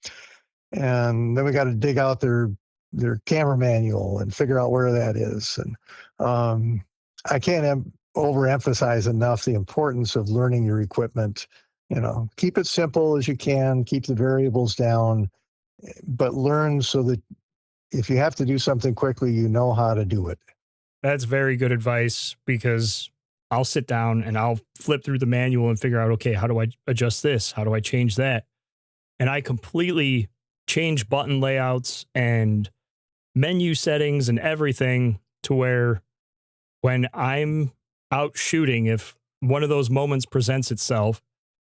And then we got to dig out their camera manual and figure out where that is. And I can't overemphasize enough the importance of learning your equipment. Keep it simple as you can, keep the variables down, but learn so that if you have to do something quickly, you know how to do it. That's very good advice because I'll sit down and I'll flip through the manual and figure out, okay, how do I adjust this? How do I change that? And I completely change button layouts and menu settings and everything to where when I'm out shooting, if one of those moments presents itself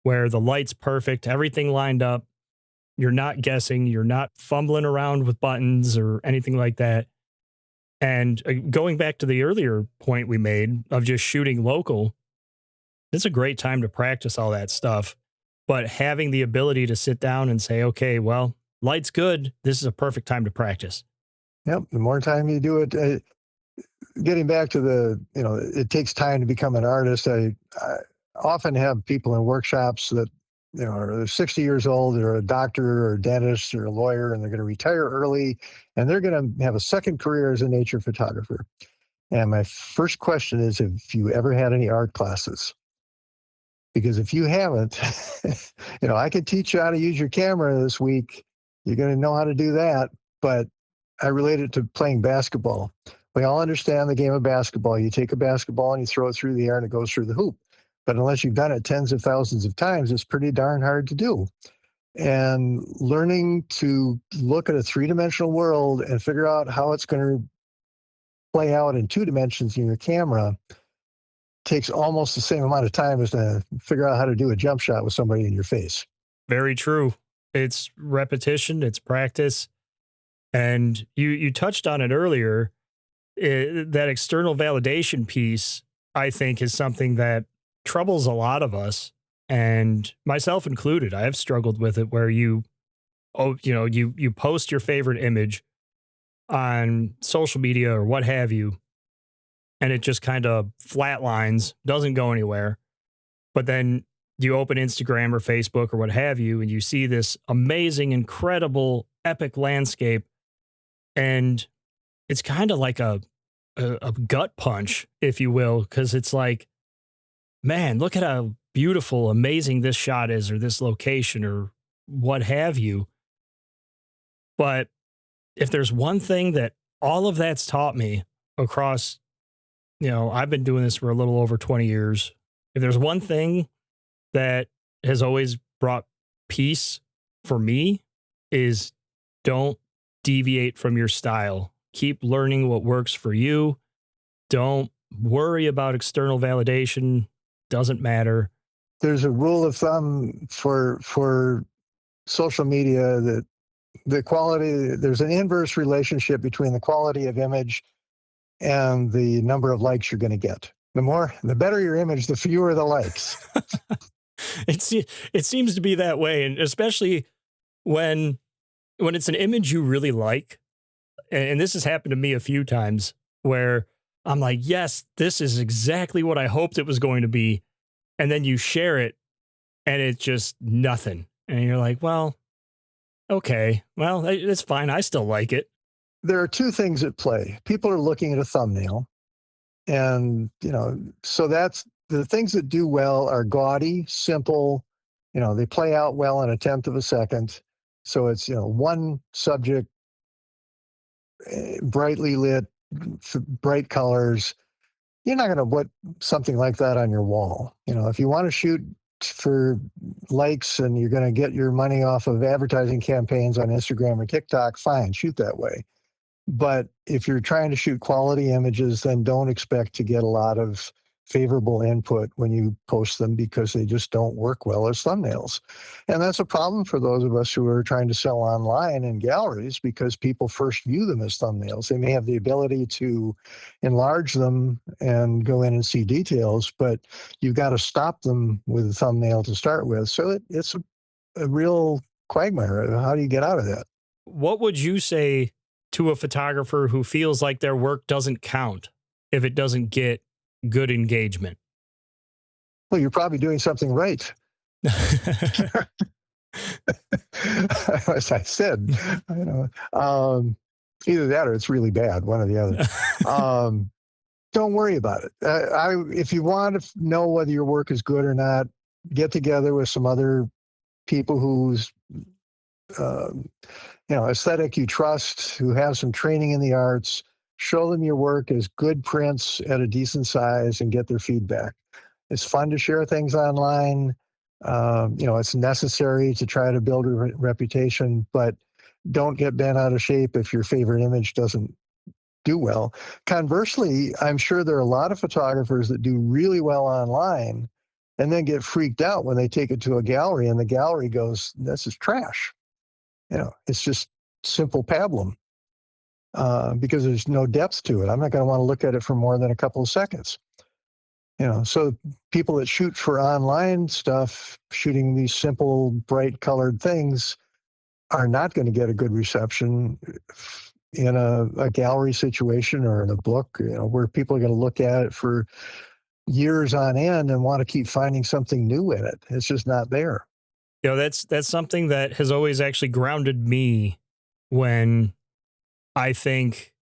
where the light's perfect, everything lined up, you're not guessing, you're not fumbling around with buttons or anything like that. And going back to the earlier point we made of just shooting local, it's a great time to practice all that stuff. But having the ability to sit down and say, okay, well, light's good. This is a perfect time to practice. Yep. The more time you do it, getting back to it takes time to become an artist. I often have people in workshops that, they're 60 years old, they're a doctor or a dentist or a lawyer, and they're going to retire early, and they're going to have a second career as a nature photographer. And my first question is, have you ever had any art classes? Because if you haven't, I could teach you how to use your camera this week. You're going to know how to do that. But I relate it to playing basketball. We all understand the game of basketball. You take a basketball and you throw it through the air and it goes through the hoop. But unless you've done it tens of thousands of times, it's pretty darn hard to do. And learning to look at a three-dimensional world and figure out how it's going to play out in 2 dimensions in your camera takes almost the same amount of time as to figure out how to do a jump shot with somebody in your face. Very true. It's repetition, it's practice. And you touched on it earlier. That external validation piece, I think, is something that troubles a lot of us, and myself included. I have struggled with it where you post your favorite image on social media or what have you, and it just kind of flatlines, doesn't go anywhere. But then you open Instagram or Facebook or what have you, and you see this amazing, incredible, epic landscape, and it's kind of like a gut punch, if you will, because it's like, man, look at how beautiful, amazing this shot is, or this location, or what have you. But if there's one thing that all of that's taught me across, I've been doing this for a little over 20 years. If there's one thing that has always brought peace for me is don't deviate from your style. Keep learning what works for you. Don't worry about external validation. Doesn't matter. There's a rule of thumb for social media that there's an inverse relationship between the quality of image and the number of likes you're going to get. The better your image, the fewer the likes. It seems to be that way, and especially when it's an image you really like, and this has happened to me a few times where I'm like, yes, this is exactly what I hoped it was going to be. And then you share it and it's just nothing. And you're like, well, okay, well, it's fine. I still like it. There are 2 things at play. People are looking at a thumbnail And, so that's the things that do well are gaudy, simple, they play out well in a tenth of a second. So it's, one subject, brightly lit, bright colors. You're not going to put something like that on your wall. If you want to shoot for likes and you're going to get your money off of advertising campaigns on Instagram or TikTok, fine, shoot that way. But if you're trying to shoot quality images, then don't expect to get a lot of favorable input when you post them, because they just don't work well as thumbnails. And that's a problem for those of us who are trying to sell online in galleries, because people first view them as thumbnails. They may have the ability to enlarge them and go in and see details, but you've got to stop them with a thumbnail to start with. So it's a real quagmire. How do you get out of that? What would you say to a photographer who feels like their work doesn't count if it doesn't get good engagement? Well, you're probably doing something right. As I said, either that or it's really bad, one or the other. Don't worry about it. If you want to know whether your work is good or not, get together with some other people whose aesthetic you trust, who have some training in the arts. Show them your work as good prints at a decent size and get their feedback. It's fun to share things online. It's necessary to try to build a reputation, but don't get bent out of shape if your favorite image doesn't do well. Conversely, I'm sure there are a lot of photographers that do really well online and then get freaked out when they take it to a gallery and the gallery goes, "This is trash." It's just simple pablum, because there's no depth to it. I'm not going to want to look at it for more than a couple of seconds. So people that shoot for online stuff, shooting these simple, bright colored things, are not going to get a good reception in a gallery situation or in a book, where people are going to look at it for years on end and want to keep finding something new in it. It's just not there. That's something that has always actually grounded me when I think,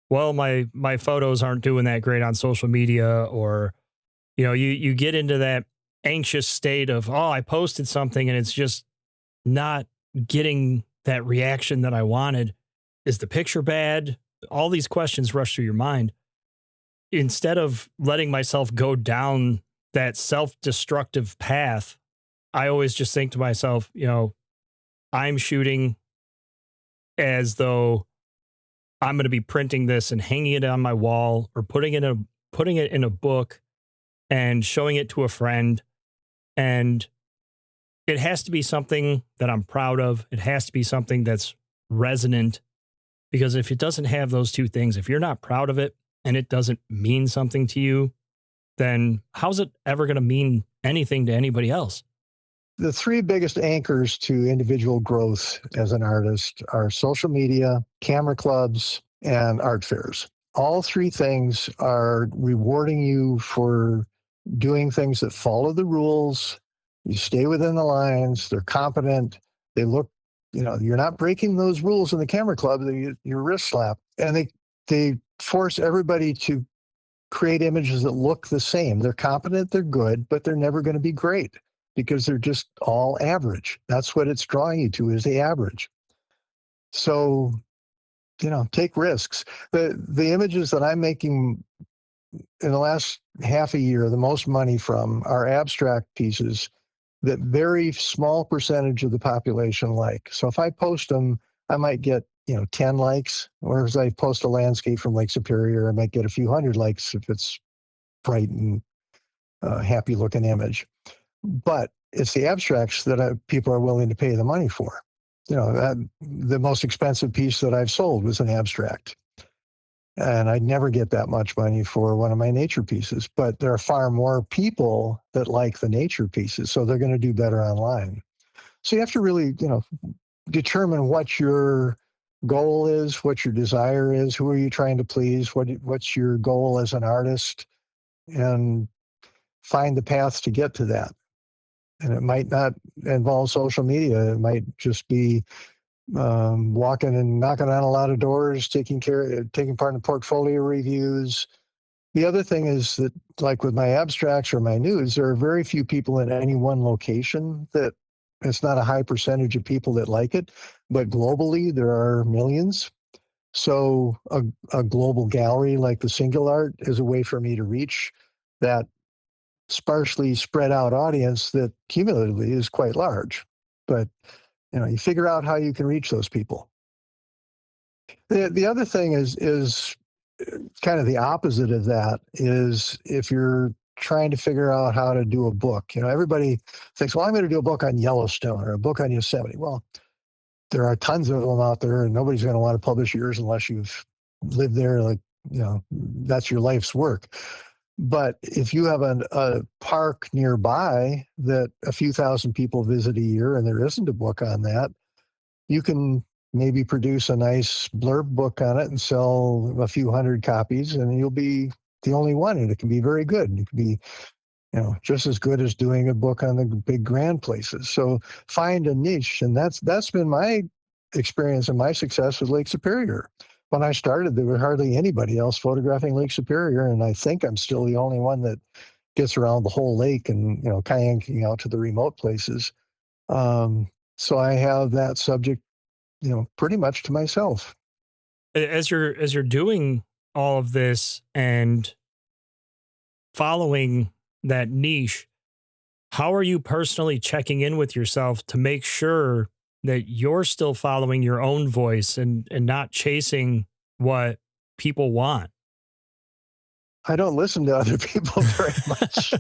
well, my photos aren't doing that great on social media, or you get into that anxious state of, oh, I posted something and it's just not getting that reaction that I wanted. Is the picture bad? All these questions rush through your mind. Instead of letting myself go down that self-destructive path, I always just think to myself, I'm shooting as though I'm going to be printing this and hanging it on my wall, or putting it in a book and showing it to a friend. And it has to be something that I'm proud of. It has to be something that's resonant, because if it doesn't have those two things, if you're not proud of it and it doesn't mean something to you, then how's it ever going to mean anything to anybody else? The three biggest anchors to individual growth as an artist are social media, camera clubs, and art fairs. All three things are rewarding you for doing things that follow the rules. You stay within the lines. They're competent. They look, you're not breaking those rules in the camera club. Your wrist slap. And they force everybody to create images that look the same. They're competent, they're good, but they're never going to be great, because they're just all average. That's what it's drawing you to, is the average. So, take risks. The images that I'm making in the last half a year, the most money from, are abstract pieces that very small percentage of the population like. So if I post them, I might get 10 likes, or if I post a landscape from Lake Superior, I might get a few hundred likes if it's bright and happy looking image. But it's the abstracts that people are willing to pay the money for. The most expensive piece that I've sold was an abstract. And I'd never get that much money for one of my nature pieces. But there are far more people that like the nature pieces, so they're going to do better online. So you have to really, determine what your goal is, what your desire is, who are you trying to please, what's your goal as an artist, and find the paths to get to that. And it might not involve social media. It might just be walking and knocking on a lot of doors, taking part in portfolio reviews, The other thing is that, like with my abstracts or my nudes, there are very few people in any one location that it's not a high percentage of people that like it, but globally there are millions. So a global gallery like the Single Art is a way for me to reach that sparsely spread out audience that cumulatively is quite large. But you figure out how you can reach those people. The other thing is kind of the opposite of that is if you're trying to figure out how to do a book. Everybody thinks, well, I'm going to do a book on Yellowstone or a book on Yosemite. Well, there are tons of them out there, and nobody's going to want to publish yours unless you've lived there. Like, that's your life's work. But if you have a park nearby that a few thousand people visit a year and there isn't a book on that, you can maybe produce a nice blurb book on it and sell a few hundred copies, and you'll be the only one, and it can be very good. It can be, just as good as doing a book on the big grand places. So find a niche, and that's been my experience and my success with Lake Superior. When I started, there was hardly anybody else photographing Lake Superior, and I think I'm still the only one that gets around the whole lake and kayaking out to the remote places. So I have that subject pretty much to myself. As you're doing all of this and following that niche, how are you personally checking in with yourself to make sure that you're still following your own voice and not chasing what people want? I don't listen to other people very much.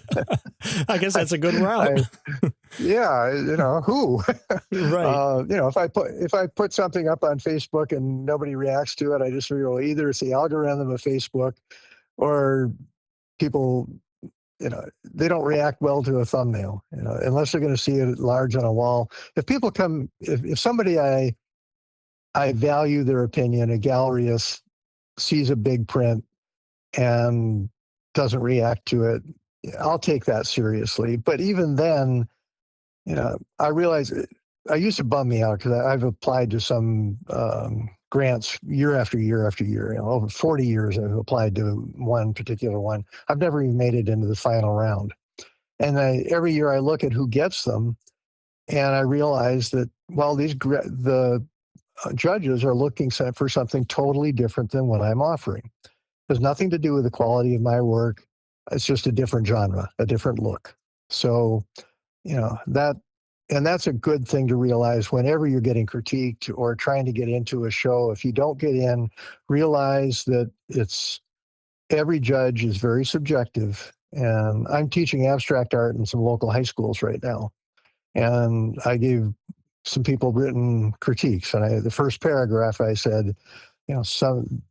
I guess that's a good route. I, yeah, who? Right. If I put something up on Facebook and nobody reacts to it, I just figure, well, either it's the algorithm of Facebook or people, they don't react well to a thumbnail, unless they're going to see it large on a wall. If people come, if somebody I value their opinion, a galleryist sees a big print and doesn't react to it, I'll take that seriously. But even then, I realize I used to bum me out because I've applied to some grants year after year after year. Over 40 years, I've applied to one particular one. I've never even made it into the final round. And every year I look at who gets them, and I realize that, well, the judges are looking for something totally different than what I'm offering. It has nothing to do with the quality of my work. It's just a different genre, a different look. So, that's a good thing to realize whenever you're getting critiqued or trying to get into a show. If you don't get in, realize that every judge is very subjective. And I'm teaching abstract art in some local high schools right now. And I gave some people written critiques. And the first paragraph I said,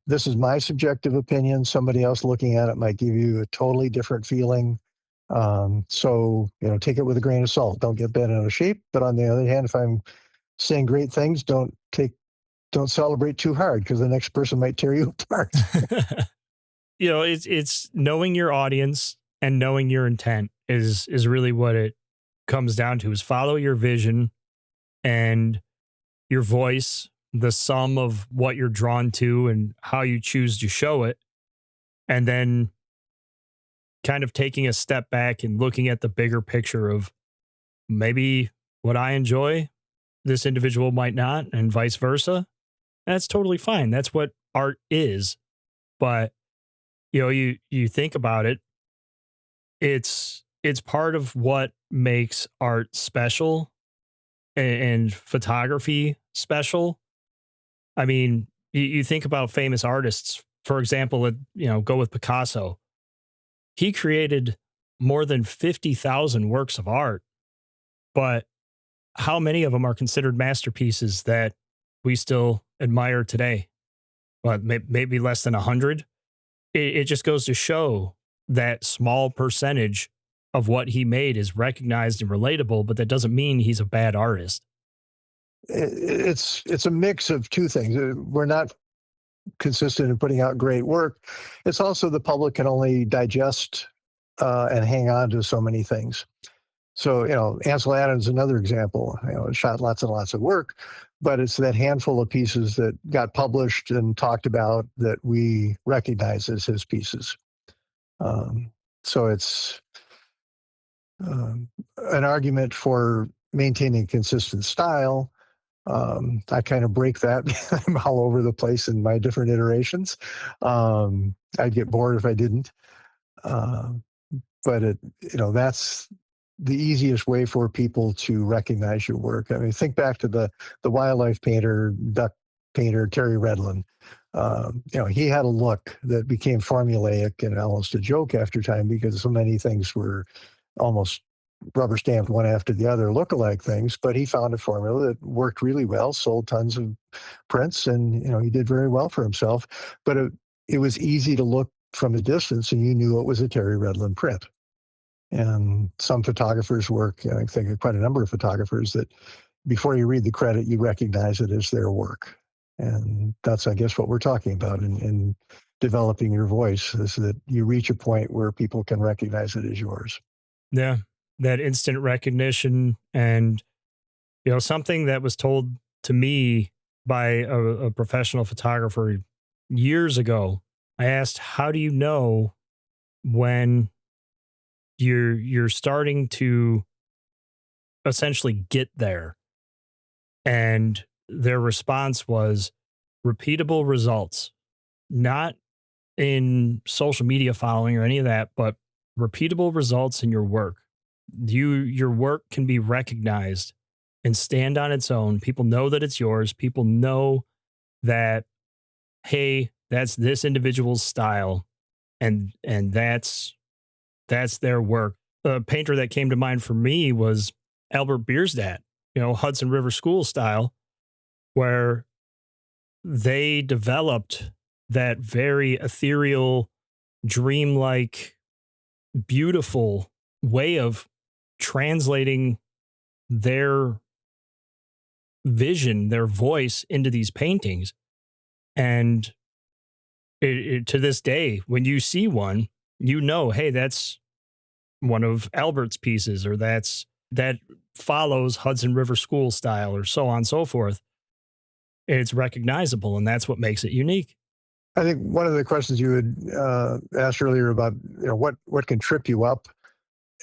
this is my subjective opinion. Somebody else looking at it might give you a totally different feeling. So, take it with a grain of salt. Don't get bent out of shape. But on the other hand, if I'm saying great things, don't celebrate too hard, because the next person might tear you apart. It's knowing your audience and knowing your intent is really what it comes down to, is follow your vision and your voice, the sum of what you're drawn to and how you choose to show it. And then kind of taking a step back and looking at the bigger picture of maybe what I enjoy, this individual might not, and vice versa. That's totally fine. That's what art is. But you think about it, it's part of what makes art special and photography special. I mean, you think about famous artists, for example, go with Picasso. He created more than 50,000 works of art, but how many of them are considered masterpieces that we still admire today? Well, maybe less than 100. It just goes to show that small percentage of what he made is recognized and relatable, but that doesn't mean he's a bad artist. It's a mix of two things. We're not consistent in putting out great work. It's also the public can only digest and hang on to so many things. So, Ansel Adams is another example. Shot lots and lots of work, but it's that handful of pieces that got published and talked about that we recognize as his pieces. Um, so it's um, an argument for maintaining consistent style. I kind of break that. I'm all over the place in my different iterations. I'd get bored if I didn't. Um, but that's the easiest way for people to recognize your work. I mean, think back to the wildlife painter, duck painter Terry Redlin. He had a look that became formulaic and almost a joke after time because so many things were almost rubber stamped one after the other lookalike things, but he found a formula that worked really well, sold tons of prints, and he did very well for himself. But it was easy to look from a distance, and you knew it was a Terry Redlin print. And some photographers work, I think of quite a number of photographers that before you read the credit, you recognize it as their work. And that's, I guess, what we're talking about in developing your voice, is that you reach a point where people can recognize it as yours. Yeah. That instant recognition. And, something that was told to me by a professional photographer years ago. I asked, how do you know when you're starting to essentially get there? And their response was repeatable results, not in social media following or any of that, but repeatable results in your work. Your work can be recognized and stand on its own. People know that it's yours. People know that, hey, that's this individual's style, and that's their work. A painter that came to mind for me was Albert Bierstadt, Hudson River School style, where they developed that very ethereal, dreamlike, beautiful way of translating their vision, their voice into these paintings. And to this day, when you see one, hey, that's one of Albert's pieces, or that follows Hudson River School style, or so on and so forth. It's recognizable, and that's what makes it unique. I think one of the questions you had asked earlier about what can trip you up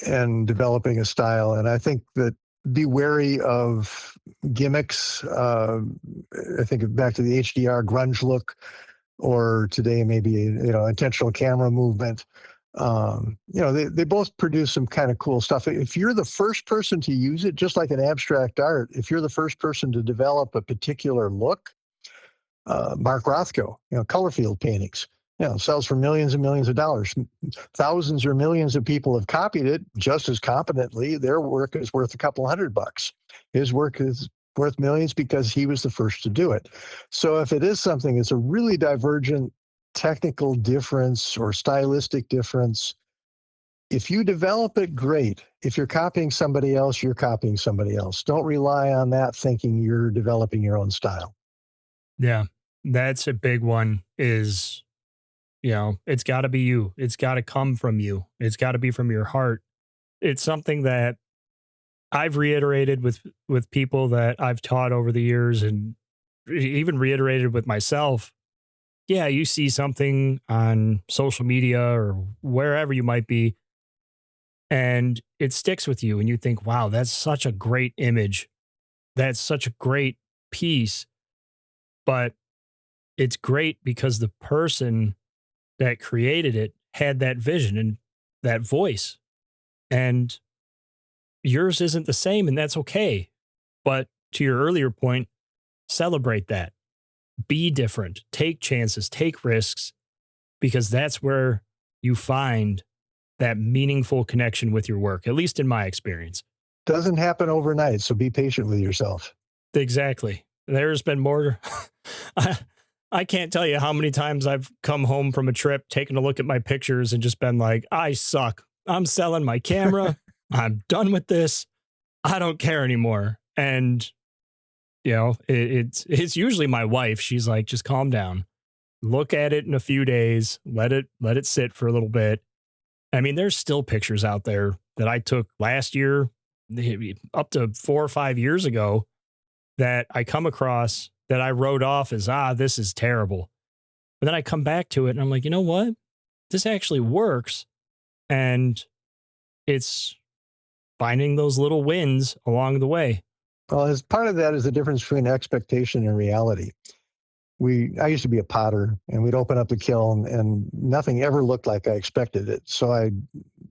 in developing a style, and I think that be wary of gimmicks. I think back to the HDR grunge look, or today maybe intentional camera movement. They both produce some kind of cool stuff. If you're the first person to use it, just like an abstract art, if you're the first person to develop a particular look, Mark Rothko, color field paintings, sells for millions and millions of dollars. Thousands or millions of people have copied it just as competently. Their work is worth a couple $100. His work is worth millions because he was the first to do it. So if it is something that's a really divergent technical difference or stylistic difference, if you develop it, great. If you're copying somebody else, you're copying somebody else. Don't rely on that thinking you're developing your own style. Yeah, that's a big one. It's got to be you. It's got to come from you. It's got to be from your heart. It's something that I've reiterated with people that I've taught over the years, and even reiterated with myself. Yeah, you see something on social media or wherever you might be, and it sticks with you, and you think, wow, that's such a great image. That's such a great piece. But it's great because the person that created it had that vision and that voice. And yours isn't the same, and that's okay. But to your earlier point, celebrate that. Be different. Take chances, take risks, because that's where you find that meaningful connection with your work, at least in my experience. Doesn't happen overnight, so be patient with yourself. Exactly. There's been more. I, I can't tell you how many times I've come home from a trip, taken a look at my pictures, and just been like, I suck. I'm selling my camera. I'm done with this. I don't care anymore. And, it's usually my wife. She's like, just calm down. Look at it in a few days. Let it sit for a little bit. I mean, there's still pictures out there that I took last year, up to 4 or 5 years ago, that I come across that I wrote off as, this is terrible. But then I come back to it and I'm like, you know what? this actually works. And it's finding those little wins along the way. Well, as part of that is the difference between expectation and reality. I used to be a potter, and we'd open up the kiln and nothing ever looked like I expected it. So I'd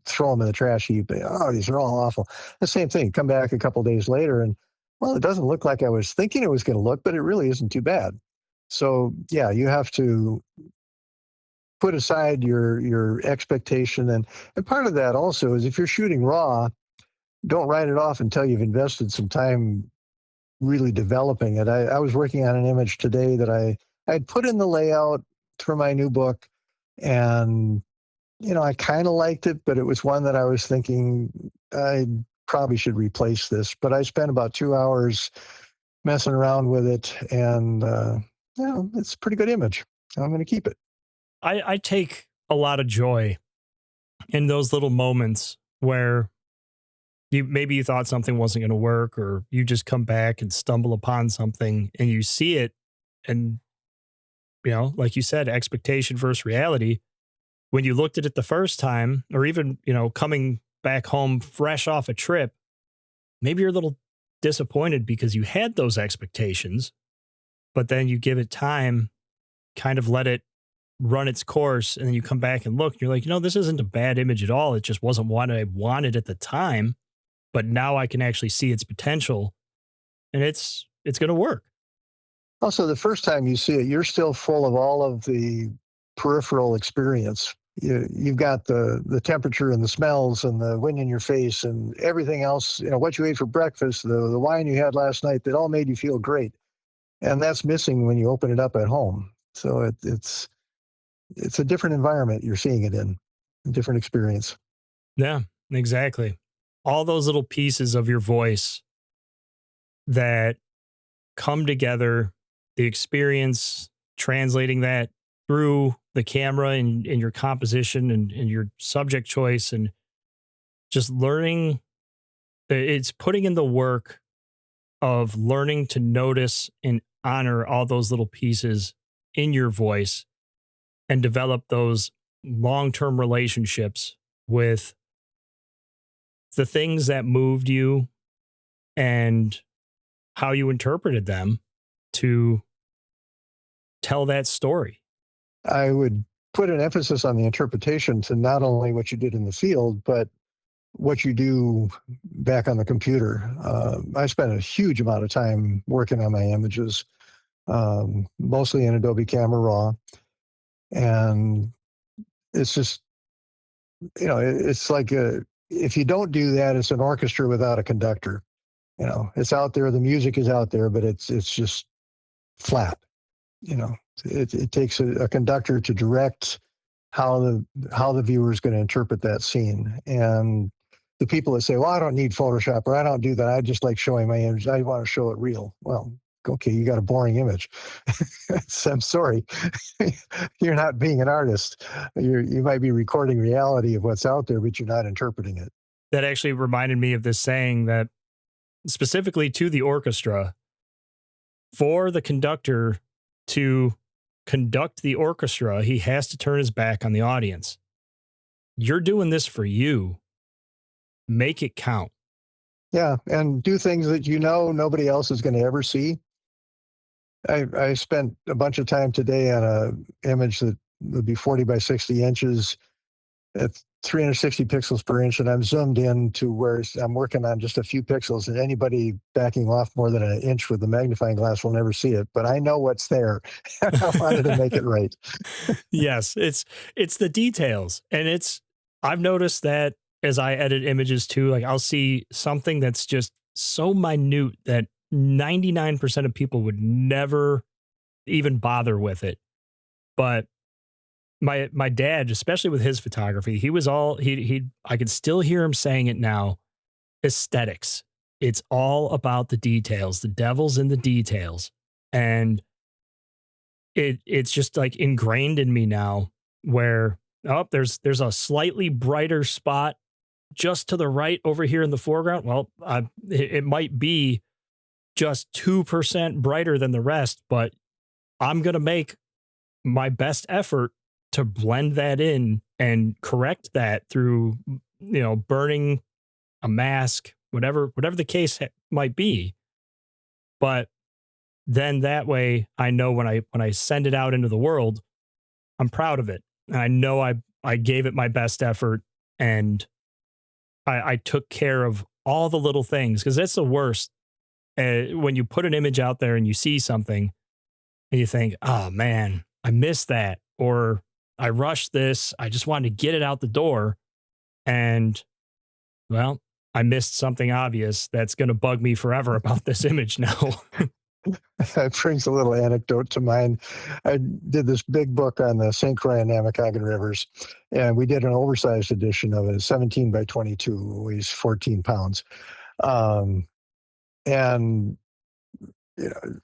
throw them in the trash heap. Oh, these are all awful. The same thing. Come back a couple of days later and, well, it doesn't look like I was thinking it was going to look, but it really isn't too bad. So yeah, you have to put aside your expectation, and part of that also is if you're shooting raw, don't write it off until you've invested some time really developing it. I was working on an image today that I'd put in the layout for my new book, and I kind of liked it, but it was one that I was thinking I probably should replace this. But I spent about 2 hours messing around with it, and it's a pretty good image. I'm going to keep it. I take a lot of joy in those little moments where you thought something wasn't going to work, or you just come back and stumble upon something and you see it. And, like you said, expectation versus reality. When you looked at it the first time, or even, coming back home fresh off a trip, maybe you're a little disappointed because you had those expectations, but then you give it time, kind of let it run its course. And then you come back and look, and you're like, this isn't a bad image at all. It just wasn't what I wanted at the time, but now I can actually see its potential, and it's going to work. Also, the first time you see it, you're still full of all of the peripheral experience. You've got the temperature and the smells and the wind in your face and everything else, what you ate for breakfast, the wine you had last night, that all made you feel great. And that's missing when you open it up at home. So it's a different environment you're seeing it in, a different experience. Yeah, exactly. All those little pieces of your voice that come together, the experience, translating that through the camera and your composition and your subject choice, and just learning. It's putting in the work of learning to notice and honor all those little pieces in your voice and develop those long-term relationships with the things that moved you and how you interpreted them to tell that story. I would put an emphasis on the interpretation to not only what you did in the field, but what you do back on the computer. I spent a huge amount of time working on my images, mostly in Adobe Camera Raw. And it's just, it's like if you don't do that, it's an orchestra without a conductor. It's out there, the music is out there, but it's just flat. It takes a conductor to direct how the viewer is going to interpret that scene. And the people that say, well, I don't need Photoshop, or I don't do that, I just like showing my image, I want to show it real. Well, okay, you got a boring image. I'm sorry. You're not being an artist. You might be recording reality of what's out there, but you're not interpreting it. That actually reminded me of this saying that, specifically to the orchestra, for the conductor to conduct the orchestra, he has to turn his back on the audience. You're doing this for you. Make it count. Yeah, and do things that nobody else is going to ever see. I spent a bunch of time today on an image that would be 40 by 60 inches at 360 pixels per inch, and I'm zoomed in to where I'm working on just a few pixels, and anybody backing off more than an inch with the magnifying glass will never see it, but I know what's there. I wanted to make it right. Yes, it's the details. And I've noticed that as I edit images too, like I'll see something that's just so minute that 99% of people would never even bother with it. But my dad, especially with his photography, he was all he I can still hear him saying it now. Aesthetics. It's all about the details. The devil's in the details. And it's just like ingrained in me now, where there's a slightly brighter spot just to the right over here in the foreground. Well, it might be just 2% brighter than the rest, but I'm going to make my best effort to blend that in and correct that through, burning a mask, whatever the case might be. But then that way I know when I send it out into the world, I'm proud of it. And I know I gave it my best effort, and I took care of all the little things, because that's the worst. When you put an image out there and you see something and you think, oh man, I missed that, or I rushed this. I just wanted to get it out the door. And well, I missed something obvious that's going to bug me forever about this image now. That brings a little anecdote to mind. I did this big book on the St. Croix and Namakogon rivers, and we did an oversized edition of it, 17 by 22, weighs 14 pounds. And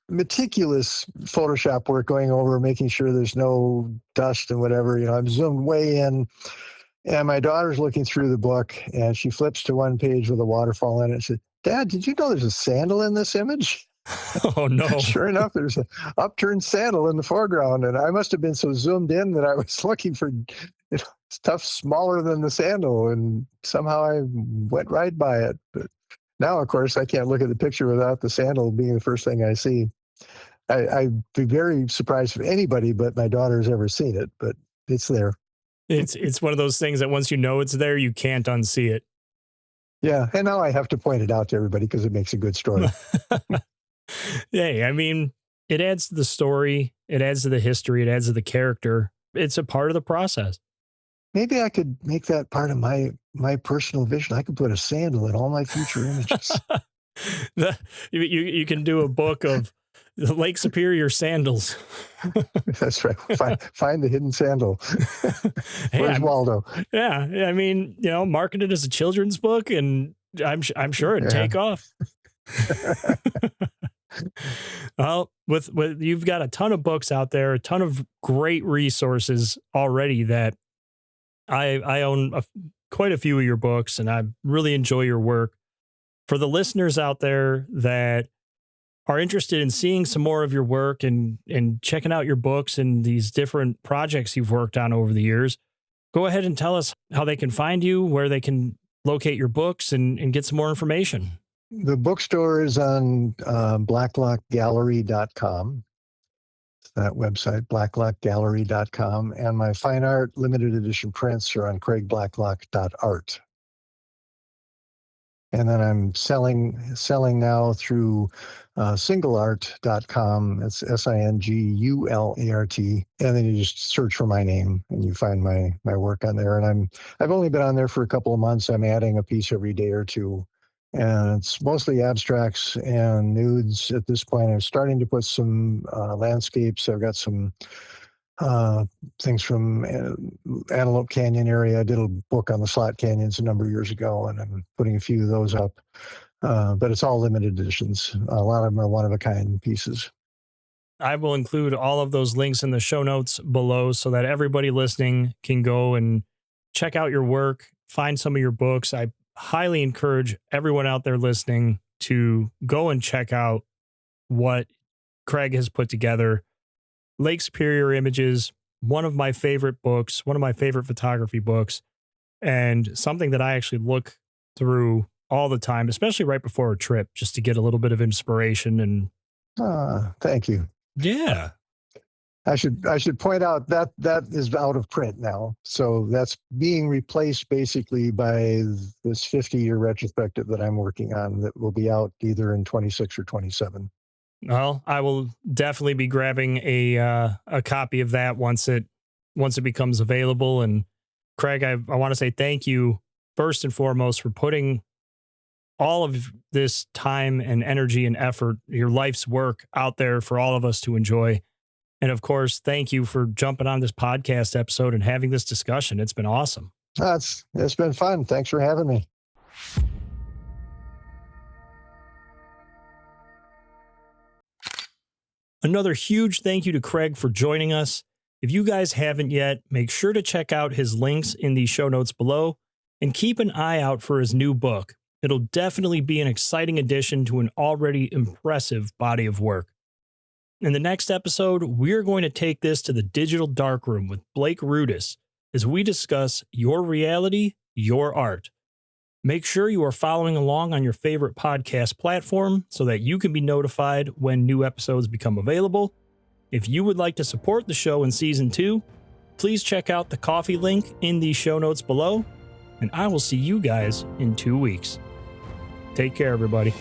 meticulous Photoshop work going over, making sure there's no dust and whatever. I'm zoomed way in, and my daughter's looking through the book, and she flips to one page with a waterfall in it and said, "Dad, did you know there's a sandal in this image?" Oh no. Sure enough, there's an upturned sandal in the foreground, and I must have been so zoomed in that I was looking for stuff smaller than the sandal, and somehow I went right by it. But now, of course, I can't look at the picture without the sandal being the first thing I see. I'd be very surprised if anybody but my daughter's ever seen it, but it's there. It's one of those things that once you know it's there, you can't unsee it. Yeah, and now I have to point it out to everybody because it makes a good story. Yeah, I mean, it adds to the story, it adds to the history, it adds to the character. It's a part of the process. Maybe I could make that part of my personal vision. I could put a sandal in all my future images. You can do a book of the Lake Superior sandals. That's right. Find the hidden sandal. Hey, Where's Waldo? Yeah, I mean, market it as a children's book, and I'm sure it'd take off. Well, with you've got a ton of books out there, a ton of great resources already that I own quite a few of your books, and I really enjoy your work. For the listeners out there that are interested in seeing some more of your work and checking out your books and these different projects you've worked on over the years, go ahead and tell us how they can find you, where they can locate your books, and get some more information. The bookstore is on blacklockgallery.com. That website, blacklockgallery.com. And my fine art limited edition prints are on craigblacklock.art. And then I'm selling now through singleart.com. It's SINGULART. And then you just search for my name and you find my work on there. And I've only been on there for a couple of months. I'm adding a piece every day or two. And it's mostly abstracts and nudes at this point. I'm starting to put some landscapes. I've got some things from Antelope Canyon area. I did a book on the slot canyons a number of years ago, and I'm putting a few of those up. But it's all limited editions. A lot of them are one-of-a-kind pieces. I will include all of those links in the show notes below so that everybody listening can go and check out your work, find some of your books. I highly encourage everyone out there listening to go and check out what Craig has put together. Lake Superior Images, one of my favorite books, one of my favorite photography books, and something that I actually look through all the time, especially right before a trip, just to get a little bit of inspiration. And thank you. Yeah. I should point out that is out of print now. So that's being replaced basically by this 50-year retrospective that I'm working on that will be out either in 26 or 27. Well, I will definitely be grabbing a copy of that once it becomes available. And Craig, I want to say thank you first and foremost for putting all of this time and energy and effort, your life's work out there for all of us to enjoy. And of course, thank you for jumping on this podcast episode and having this discussion. It's been awesome. It's been fun. Thanks for having me. Another huge thank you to Craig for joining us. If you guys haven't yet, make sure to check out his links in the show notes below and keep an eye out for his new book. It'll definitely be an exciting addition to an already impressive body of work. In the next episode, we're going to take this to the digital darkroom with Blake Rudis. as we discuss your reality, your art. Make sure you are following along on your favorite podcast platform so that you can be notified when new episodes become available. If you would like to support the show in Season 2, please check out the coffee link in the show notes below, and I will see you guys in 2 weeks. Take care, everybody.